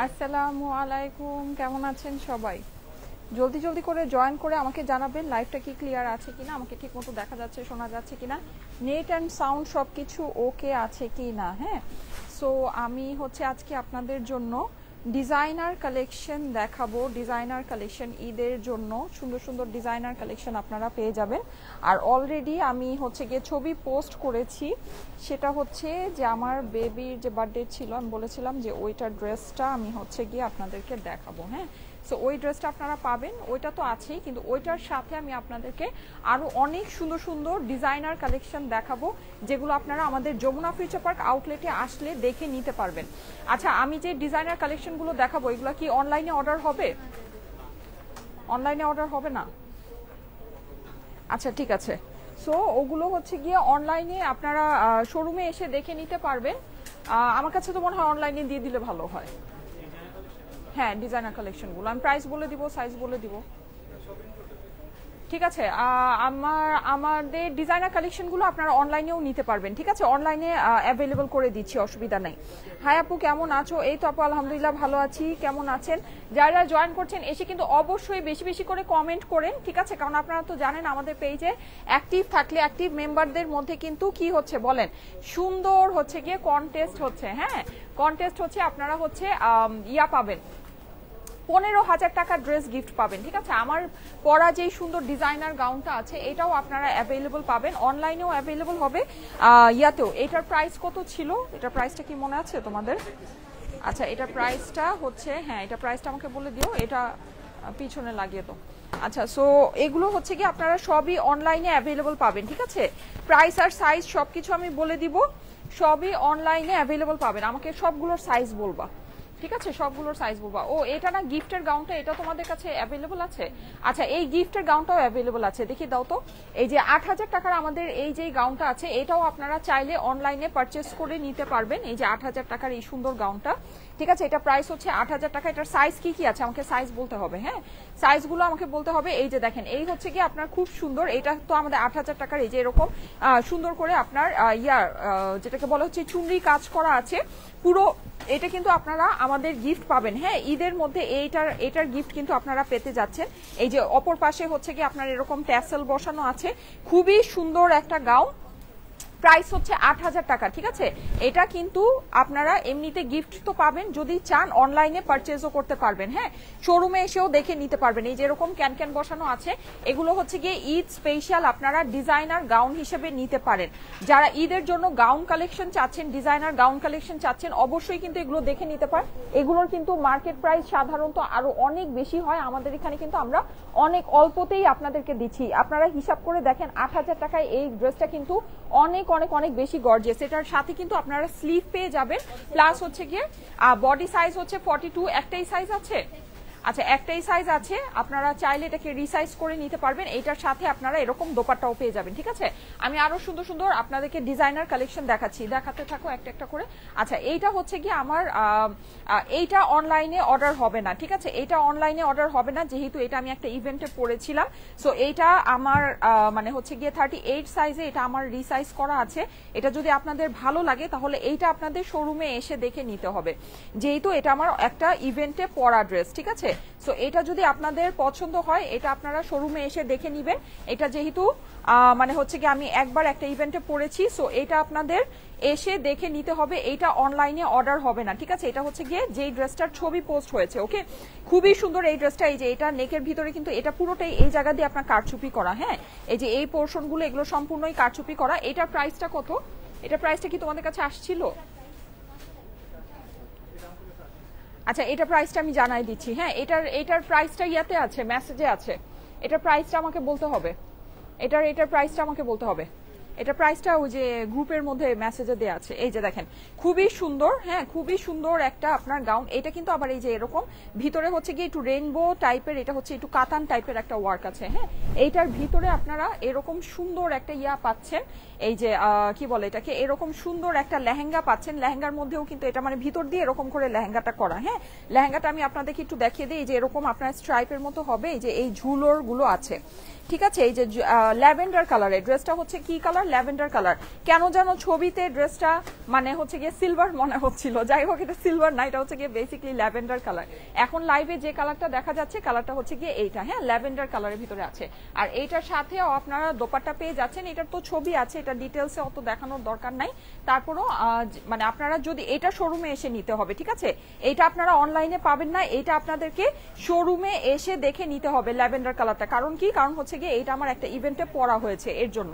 আসসালামু আলাইকুম, কেমন আছেন সবাই? জলদি জলদি করে জয়েন করে আমাকে জানাবেন লাইভটা কি ক্লিয়ার আছে কিনা, আমাকে ঠিকমতো দেখা যাচ্ছে, শোনা যাচ্ছে কিনা, নেট অ্যান্ড সাউন্ড সব কিছু ওকে আছে কি না। হ্যাঁ, সো আমি আজকে আপনাদের জন্য ডিজাইনার কালেকশন দেখাবো। ডিজাইনার কালেকশন ঈদের জন্য সুন্দর সুন্দর ডিজাইনার কালেকশন আপনারা পেয়ে যাবেন। আর অলরেডি আমি গিয়ে ছবি পোস্ট করেছি, সেটা যে আমার বেবির যে বার্থডে ছিল, আমি বলেছিলাম যে ওইটার ড্রেসটা আমি গিয়ে আপনাদেরকে দেখাবো। হ্যাঁ, সো ওই ড্রেসটা আপনারা পাবেন, ওইটা তো আছেই, কিন্তু ওইটার সাথে আমি আপনাদেরকে আরও অনেক সুন্দর সুন্দর ডিজাইনার কালেকশন দেখাবো, যেগুলো আপনারা আমাদের যমুনা ফিউচার পার্ক আউটলেটে আসলে দেখে নিতে পারবেন। আচ্ছা, আমি যে ডিজাইনার কালেকশনগুলো দেখাবো এগুলো কি অনলাইনে অর্ডার হবে? অনলাইনে অর্ডার হবে না? আচ্ছা, ঠিক আছে। সো ওগুলো গিয়ে অনলাইনে আপনারা শোরুমে এসে দেখে নিতে পারবেন। আমার কাছে তো মনে হয় অনলাইনে দিয়ে দিলে ভালো হয়। হ্যাঁ, ডিজাইনার কালেকশনগুলো আমি প্রাইস বলে দিব, সাইজ বলে দিব, ঠিক আছে। আমাদের ডিজাইনার কালেকশনগুলো আপনারা অনলাইনেও নিতে পারবেন, ঠিক আছে। অনলাইনে অ্যাভেলেবল করে দিচ্ছি, অসুবিধা নাই। হাই আপু, কেমন আছো? এই তো আপু আলহামদুলিল্লাহ ভালো আছি। কেমন আছেন? যারা জয়েন করছেন এসে কিন্তু অবশ্যই বেশি বেশি করে কমেন্ট করেন, ঠিক আছে, কারণ আপনারা তো জানেন আমাদের পেজে অ্যাক্টিভ থাকলে অ্যাক্টিভ মেম্বারদের মধ্যে কিন্তু কি বলেন, সুন্দর গিয়ে কন্টেস্ট হ্যাঁ, কন্টেস্ট আপনারা ইয়া পাবেন, 15,000 টাকা ড্রেস গিফট পাবেন, ঠিক আছে। আমার পরা যেই সুন্দর ডিজাইনার গাউনটা আছে এটাও আপনারা অ্যাভেলেবল পাবেন, অনলাইনেও অ্যাভেলেবল হবে, ইয়াতেও। এটার প্রাইস কত ছিল? এটার প্রাইসটা কি মনে আছে তোমাদের? আচ্ছা, এটার প্রাইসটা হ্যাঁ, এটা প্রাইসটা আমাকে বলে দিও, এটা পিছনে লাগিয়ে দাও। আচ্ছা, সো এগুলো কি আপনারা সবই অনলাইনে অ্যাভেলেবল পাবেন, ঠিক আছে। প্রাইস আর সাইজ সবকিছু আমি বলে দিব, সবই অনলাইনে অ্যাভেলেবল পাবেন। আমাকে সবগুলোর সাইজ বলবা, ঠিক আছে, সবগুলোর সাইজ বলবা। ও, এটা না গিফটের গাউনটা, এটা তোমাদের কাছে অ্যাভেলেবল আছে? আচ্ছা, এই গিফটের গাউনটাও অ্যাভেলেবল আছে, দেখি দাও তো। এই যে 8,000 টাকার আমাদের এই যে গাউনটা আছে, এটাও আপনারা চাইলে অনলাইনে পারচেস করে নিতে পারবেন। এই যে 8,000 টাকার এই সুন্দর গাউনটা, ঠিক আছে, এটা প্রাইস 8,000 টাকা। এটার সাইজ কি কি আছে আমাকে সাইজ বলতে হবে। হ্যাঁ, সাইজগুলো আমাকে বলতে হবে। এই যে দেখেন, এই কি আপনার খুব সুন্দর, এটা তো আমাদের 8,000 টাকার। এই যে এরকম সুন্দর করে আপনার যেটাকে বলা চুনরি কাজ করা আছে পুরো, এটা কিন্তু আপনারা আমাদের গিফট পাবেন। হ্যাঁ, ঈদের মধ্যে এটার গিফট কিন্তু আপনারা পেতে যাচ্ছেন। এই যে অপর পাশে কি আপনার এরকম ট্যাসেল বসানো আছে, খুবই সুন্দর একটা গাউন। প্রাইস 8,000 টাকা, ঠিক আছে। এটা কিন্তু আপনারা এমনিতে গিফট তো পাবেন, যদি চান অনলাইনে পারচেজও করতে পারবেন। হ্যাঁ, শোরুমে এসেও দেখে নিতে পারবেন। এই যে এরকম ক্যান ক্যান বসানো আছে, এগুলো গিয়ে ঈদ স্পেশাল আপনারা ডিজাইনার গাউন হিসেবে নিতে পারেন। যারা ঈদের জন্য গাউন কালেকশন চাচ্ছেন, ডিজাইনার গাউন কালেকশন চাচ্ছেন, অবশ্যই কিন্তু এগুলো দেখে নিতে পারেন। এগুলোর কিন্তু মার্কেট প্রাইস সাধারণত আরো অনেক বেশি হয়, আমাদের এখানে কিন্তু আমরা অনেক অল্পতেই আপনাদেরকে দিচ্ছি। আপনারা হিসাব করে দেখেন, 8,000 টাকায় এই ড্রেসটা কিন্তু অনেক অনেক অনেক বেশি গর্জিয়াস। এটার সাথে কিন্তু আপনারা স্লিভ পেয়ে যাবেন, প্লাস গিয়ে বডি সাইজ 42, একটাই সাইজ আছে। আচ্ছা, একটাই সাইজ আছে, আপনারা চাইলে এটাকে রিসাইজ করে নিতে পারবেন। এইটার সাথে আপনারা এরকম দোপাট্টাও পেয়ে যাবেন, ঠিক আছে। আমি আরো সুন্দর সুন্দর আপনাদেরকে ডিজাইনার কালেকশন দেখাচ্ছি, দেখাতে থাকো একটা একটা করে। আচ্ছা, এইটা গিয়ে আমার এইটা অনলাইনে অর্ডার হবে না, ঠিক আছে। এটা অনলাইনে অর্ডার হবে না, যেহেতু এটা আমি একটা ইভেন্টে পড়েছিলাম। সো এইটা আমার মানে গিয়ে 38 সাইজে এটা আমার রিসাইজ করা আছে। এটা যদি আপনাদের ভালো লাগে তাহলে এইটা আপনাদের শোরুমে এসে দেখে নিতে হবে, যেহেতু এটা আমার একটা ইভেন্টে পরা ড্রেস, ঠিক আছে। সো এটা যদি আপনাদের পছন্দ হয়, এটা আপনারা শোরুমে এসে দেখে নিবেন। এটা যেহেতু মানে গিয়ে আমি একবার একটা ইভেন্টে পড়েছি, সো এটা আপনাদের এসে দেখে নিতে হবে। এইটা অনলাইনে অর্ডার হবে না, ঠিক আছে। এটা গিয়ে যেই ড্রেসটার ছবি পোস্ট হয়েছে, ওকে, খুবই সুন্দর এই ড্রেসটা। এই যে এটা নেকের ভিতরে কিন্তু এটা পুরোটাই এই জায়গা দিয়ে আপনার কারচুপি করা। হ্যাঁ, এই যে এই পোর্শনগুলো এগুলো সম্পূর্ণই কারচুপি করা। এটার প্রাইসটা কত? এটার প্রাইসটা কি তোমাদের কাছে আসছিল? আচ্ছা, এটা প্রাইসটা আমি জানাই দিচ্ছি। হ্যাঁ, এটার প্রাইসটা ইয়াতে আছে, মেসেজে আছে। এটার প্রাইসটা আমাকে বলতে হবে, এটার প্রাইসটা আমাকে বলতে হবে। এটা প্রাইসটা ওই যে গ্রুপের মধ্যে মেসেজে দেওয়া আছে। এই যে দেখেন, খুবই সুন্দর। হ্যাঁ, খুবই সুন্দর একটা আপনার গাউন। এটা কিন্তু আবার এই যে এরকম ভিতরে গিয়ে একটু রেইনবো টাইপের, এটা একটু কাতান টাইপের একটা ওয়ার্ক আছে। হ্যাঁ, এইটার ভিতরে আপনারা এরকম সুন্দর একটা ইয়া পাচ্ছেন, এই যে কি বলে এটাকে, এরকম সুন্দর একটা লেহেঙ্গা পাচ্ছেন। লেহেঙ্গার মধ্যেও কিন্তু এটা মানে ভিতর দিয়ে এরকম করে লেহেঙ্গাটা করা। হ্যাঁ, লেহেঙ্গাটা আমি আপনাদেরকে একটু দেখিয়ে দিই। এই যে এরকম আপনার স্ট্রাইপের মতো হবে, এই যে এই ঝুলোর গুলো আছে, ঠিক আছে, এই যে ল্যাভেন্ডার কালারের ড্রেসটা হচ্ছে কি কালার, ল্যাভেন্ডার কালার। কেন যেন ছবিতে ড্রেসটা মানে হচ্ছে গিয়ে সিলভার মনে হচ্ছিল, যাই হোক এটা সিলভার না, এটা হচ্ছে গিয়ে বেসিক্যালি ল্যাভেন্ডার কালার। এখন লাইভে যে কালারটা দেখা যাচ্ছে কালারটা হচ্ছে গিয়ে এইটা, হ্যাঁ ল্যাভেন্ডার কালারের ভিতরে আছে। আর এইটার সাথেও আপনারা দোপাট্টা পেয়ে যাচ্ছেন, এটার তো ছবি আছে, এটা ডিটেলসে অত দেখানোর দরকার নাই, তারপরও মানে আপনারা যদি এটা শোরুমে এসে নিতে হবে, ঠিক আছে, এটা আপনারা অনলাইনে পাবেন না, এটা আপনাদেরকে শোরুমে এসে দেখে নিতে হবে ল্যাভেন্ডার কালারটা। কারণ কি, কারণ হচ্ছে গিয়ে এটা আমার একটা ইভেন্টে পরা হয়েছে এর জন্য,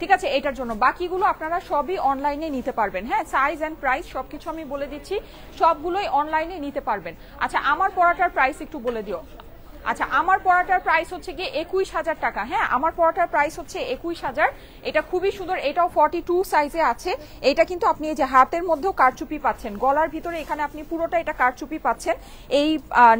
ঠিক আছে, এটার জন্য। বাকিগুলো আপনারা সবই অনলাইনে নিতে পারবেন, হ্যাঁ সাইজ এন্ড প্রাইস সবকিছু আমি বলে দিচ্ছি, সবগুলোই অনলাইনে নিতে পারবেন। আচ্ছা আমার পরাটার প্রাইস একটু বলে দিও। আচ্ছা আমার পরাটার প্রাইস হচ্ছে গিয়ে 21,000 টাকা, হ্যাঁ আমার পরাটার প্রাইস হচ্ছে 21,000। এটা খুবই সুন্দর, এটাও 42 সাইজে আছে। এটা কিন্তু আপনি এই যে হাতের মধ্যেও কারচুপি পাচ্ছেন, গলার ভিতরে এখানে আপনি পুরোটা এটা কারচুপি পাচ্ছেন। এই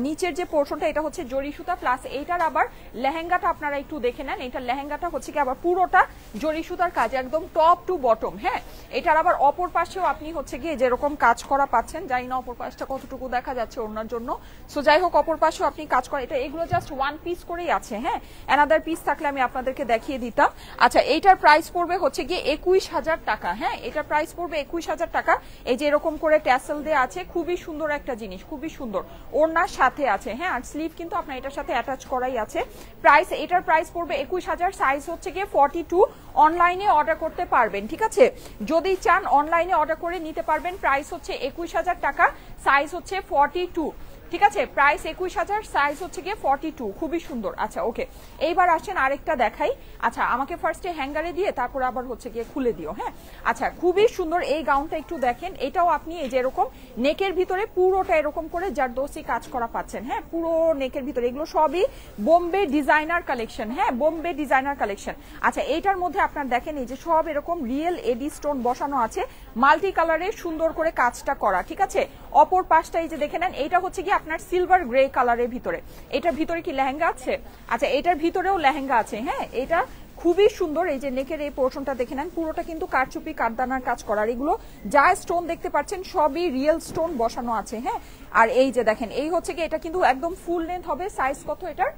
নিচের যে পোর্শনটা এটা হচ্ছে জরি সুতা, প্লাস এইটার আবার লেহেঙ্গাটা আপনারা একটু দেখে নেন, এটা লেহেঙ্গাটা হচ্ছে কি আবার পুরোটা জরি সুতার কাজ, একদম টপ টু বটম, হ্যাঁ এটার আবার অপর পাশেও আপনি হচ্ছে গিয়ে যেরকম কাজ করা পাচ্ছেন, জানি না অপর পাশটা কতটুকু দেখা যাচ্ছে ওনার জন্য, সো যাই হোক অপর পাশেও আপনি কাজ করা, এটা এগুলো জাস্ট ওয়ান পিস করেই আছে, হ্যাঁ অ্যানাদার পিস থাকলে আমি আপনাদেরকে দেখিয়ে দিতাম। আচ্ছা এইটার প্রাইস পড়বে হচ্ছে গিয়ে 21,000 টাকা, হ্যাঁ এটার প্রাইস পড়বে 21,000 টাকা। এই যে এরকম করে ট্যাসেল দেয়া আছে, খুবই সুন্দর একটা জিনিস, খুবই সুন্দর, ওড়নার সাথে আছে, হ্যাঁ আর স্লিভ কিন্তু আপনার এটার সাথে অ্যাটাচ করাই আছে। প্রাইস, এটার প্রাইস পড়বে 21,000, সাইজ হচ্ছে গিয়ে 42। অনলাইনে অর্ডার করতে পারবেন, ঠিক আছে, যদি চান অনলাইনে অর্ডার করে নিতে পারবেন। প্রাইস হচ্ছে 21,000 টাকা, সাইজ হচ্ছে 42, ঠিক আছে, প্রাইস 21,000, সাইজ হচ্ছে গিয়ে 42, খুবই সুন্দর। আচ্ছা ওকে, এইবার আসেন আরেকটা দেখাই। আচ্ছা আমাকে ফার্স্টে হ্যাঙ্গারে দিয়ে তারপর আবার হচ্ছে গিয়ে খুলে দিও, হ্যাঁ আচ্ছা খুবই সুন্দর এই গাউনটা একটু দেখেন, এটাও আপনি এই যে এরকম নেকের ভিতরে পুরোটা এরকম করে জারদোসি কাজ করা পাচ্ছেন, হ্যাঁ পুরো নেকের ভিতরে, এগুলো সবই বোম্বে ডিজাইনার কালেকশন, হ্যাঁ বোম্বে ডিজাইনার কালেকশন। আচ্ছা এইটার মধ্যে আপনার দেখেন এই যে সব এরকম রিয়েল এডি স্টোন বসানো আছে, মাল্টি কালারে সুন্দর করে কাজটা করা, ঠিক আছে। অপর পাশটা এই যে দেখে নেন, এইটা হচ্ছে কি আপনার সিলভার গ্রে কালারের ভিতরে, এটার ভিতরে কি লেহেঙ্গা আছে? আচ্ছা এটার ভিতরেও লেহেঙ্গা আছে, হ্যাঁ এটা খুবই সুন্দর। এই যে নেকের এই পোর্শনটা দেখে নেন, পুরোটা কিন্তু কারচুপি কারদানার কাজ করার, এগুলো যা স্টোন দেখতে পাচ্ছেন সবই রিয়েল স্টোন বসানো আছে, হ্যাঁ। আর এই যে দেখেন এই হচ্ছে কি এটা কিন্তু একদম ফুল লেন্থ হবে, সাইজ কত এটার?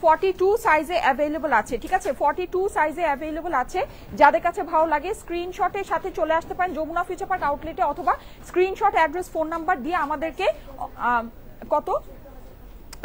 42 সাইজে অ্যাভেলেবল আছে, ঠিক আছে 42 সাইজে অ্যাভেলেবল আছে। যাদের কাছে ভালো লাগে স্ক্রিনশটের সাথে চলে আসতে পারেন যমুনা ফিউচার পার্ক আউটলেটে, অথবা স্ক্রিনশট অ্যাড্রেস ফোন নাম্বার দিয়ে আমাদেরকে কত,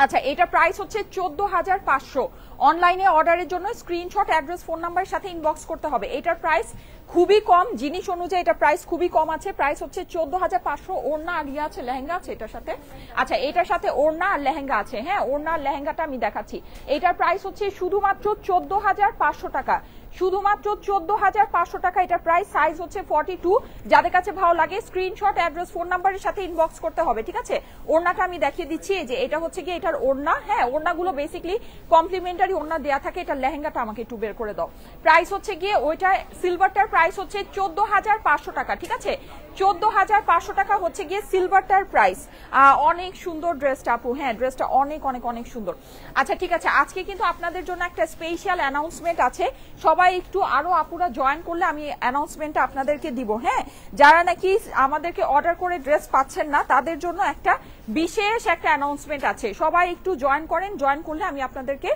আচ্ছা এটা প্রাইস হচ্ছে 14,500। অনলাইনে অর্ডারের জন্য স্ক্রিনশট অ্যাড্রেস ফোন নাম্বারের সাথে ইনবক্স করতে হবে। এটার প্রাইস খুবই কম, জিনিস অনুযায়ী এটা প্রাইস খুবই কম আছে, প্রাইস হচ্ছে 14,500। ওড়না আর ইয়া আছে, লেহেঙ্গা আছে এটার সাথে। আচ্ছা এটার সাথে ওড়না আর লেহেঙ্গা আছে, হ্যাঁ ওড়না আর লেহেঙ্গাটা আমি দেখাচ্ছি। এটার প্রাইস হচ্ছে শুধুমাত্র 14,500 টাকা, শুধুমাত্র 14,500 টাকা এটার প্রাইস, সাইজ হচ্ছে 42। যাদের কাছে ভালো লাগে স্ক্রিনশট অ্যাড্রেস ফোন নাম্বারের সাথে ইনবক্স করতে হবে, ঠিক আছে। ওড়নাটা আমি দেখিয়ে দিচ্ছি, এই যে এটা হচ্ছে কি এটার ওড়না, হ্যাঁ ওড়নাগুলো বেসিক্যালি কমপ্লিমেন্টারি ওড়না দেয়া থাকে। এটার লেহেঙ্গাটা আমাকে একটু বের করে দাও। প্রাইস হচ্ছে গিয়ে ওইটা সিলভারটার প্রাইস হচ্ছে 14,500 টাকা, ঠিক আছে 14,500 টাকা হচ্ছে গিয়ে সিলভারটার প্রাইস। অনেক সুন্দর ড্রেসটা আপু, হ্যাঁ ড্রেসটা অনেক অনেক অনেক সুন্দর। আচ্ছা ঠিক আছে, আজকে কিন্তু আপনাদের জন্য একটা স্পেশাল অ্যানাউন্সমেন্ট আছে, সবাই একটু আরো আপুরা জয়েন করলে আমি অ্যানাউন্সমেন্টটা আপনাদেরকে দিব, হ্যাঁ যারা নাকি আমাদেরকে অর্ডার করে ড্রেস পাচ্ছেন না তাদের জন্য একটা বিশেষ একটা অ্যানাউন্সমেন্ট আছে, সবাই একটু জয়েন করেন, জয়েন করলে আমি আপনাদেরকে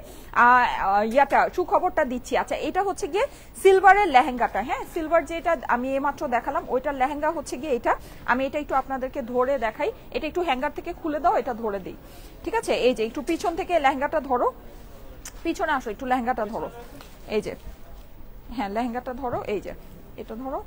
সুখবরটা দিচ্ছি। আচ্ছা এটা হচ্ছে গিয়ে সিলভারের লেহেঙ্গাটা, হ্যাঁ সিলভার যেটা আমি এইমাত্র দেখালাম ওইটার লেহেঙ্গা হচ্ছে গিয়ে এটা, আমি এটা একটু আপনাদেরকে ধরে দেখাই, এটা একটু হ্যাঙ্গার থেকে খুলে দাও, এটা ধরে দিই, ঠিক আছে। এই যে একটু পিছন থেকে লেহেঙ্গাটা ধরো, পিছনে আসো একটু লেহেঙ্গাটা ধরো, এই যে হ্যাঁ লেহেঙ্গাটা ধরো, এই যে এটা ধরো।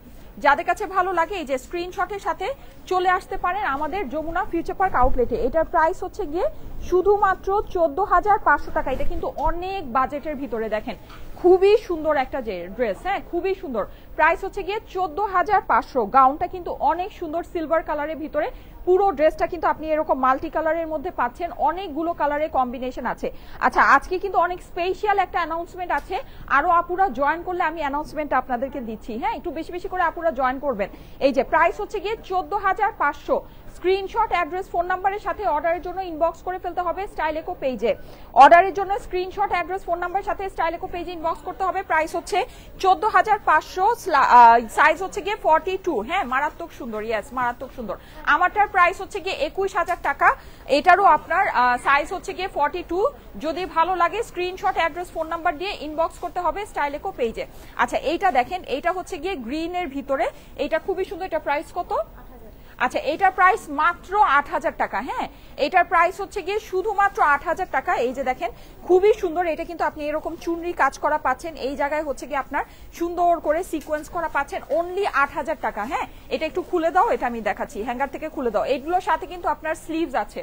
যাদের কাছে ভালো লাগে এই যে স্ক্রিনশটের সাথে চলে আসতে পারেন আমাদের যমুনা ফিউচার পার্ক আউটলেটে। এটার প্রাইস হচ্ছে গিয়ে শুধুমাত্র 14,500 টাকা। এটা কিন্তু অনেক বাজেটের ভিতরে, দেখেন খুবই সুন্দর একটা যে ড্রেস, হ্যাঁ খুবই সুন্দর। প্রাইস হচ্ছে গিয়ে 14,500। গাউনটা কিন্তু অনেক সুন্দর সিলভার কালারের ভিতরে, পুরো ড্রেসটা কিন্তু আপনি এরকম মাল্টি কালারের মধ্যে পাচ্ছেন, অনেকগুলো কালারের কম্বিনেশন আছে। আচ্ছা আজকে কিন্তু অনেক স্পেশাল একটা অ্যানাউন্সমেন্ট আছে, আরো আপুরা জয়েন করলে আমি অ্যানাউন্সমেন্টটা আপনাদেরকে দিচ্ছি, হ্যাঁ একটু বেশি বেশি করে আপুরা জয়েন করবেন। এই যে প্রাইস হচ্ছে গিয়ে 14,500। স্ক্রিনশট অ্যাড্রেস ফোন নাম্বারের সাথে অর্ডারের জন্য ইনবক্স করে ফেলতে হবে স্টাইল ইকো পেজে। অর্ডারের জন্য স্ক্রিনশট অ্যাড্রেস ফোন নাম্বারের সাথে স্টাইল ইকো পেজে ইনবক্স ইনবক্স করতে হবে। প্রাইস হচ্ছে 14,500, সাইজ হচ্ছে গিয়ে 42। হ্যাঁ, মারাত্মক সুন্দর, ইয়েস মারাত্মক সুন্দর। আমারটার প্রাইস হচ্ছে গিয়ে 21,000 টাকা। এটারও আপনার সাইজ হচ্ছে গিয়ে 42। যদি ভালো লাগে স্ক্রিনশট, অ্যাড্রেস, ফোন নাম্বার দিয়ে ইনবক্স করতে হবে স্টাইল ইকো পেজে। আচ্ছা, এইটা দেখেন, এইটা হচ্ছে গিয়ে গ্রিনের ভিতরে, এইটা খুবই সুন্দর। এটা প্রাইস কত? আচ্ছা, এটার প্রাইস মাত্র 8,000 টাকা। হ্যাঁ, এটার প্রাইস হচ্ছে গিয়ে শুধুমাত্র 8,000 টাকা। এই যে দেখেন, খুবই সুন্দর। এটা কিন্তু আপনি এরকম চুনরি কাজ করা পাচ্ছেন, এই জায়গায় হচ্ছে গিয়ে আপনার সুন্দর করে সিকোয়েন্স করা পাচ্ছেন, অনলি 8,000 টাকা। হ্যাঁ, এটা একটু খুলে দাও, এটা আমি দেখাচ্ছি, হ্যাঙ্গার থেকে খুলে দাও। এইগুলোর সাথে কিন্তু আপনার স্লিভস আছে,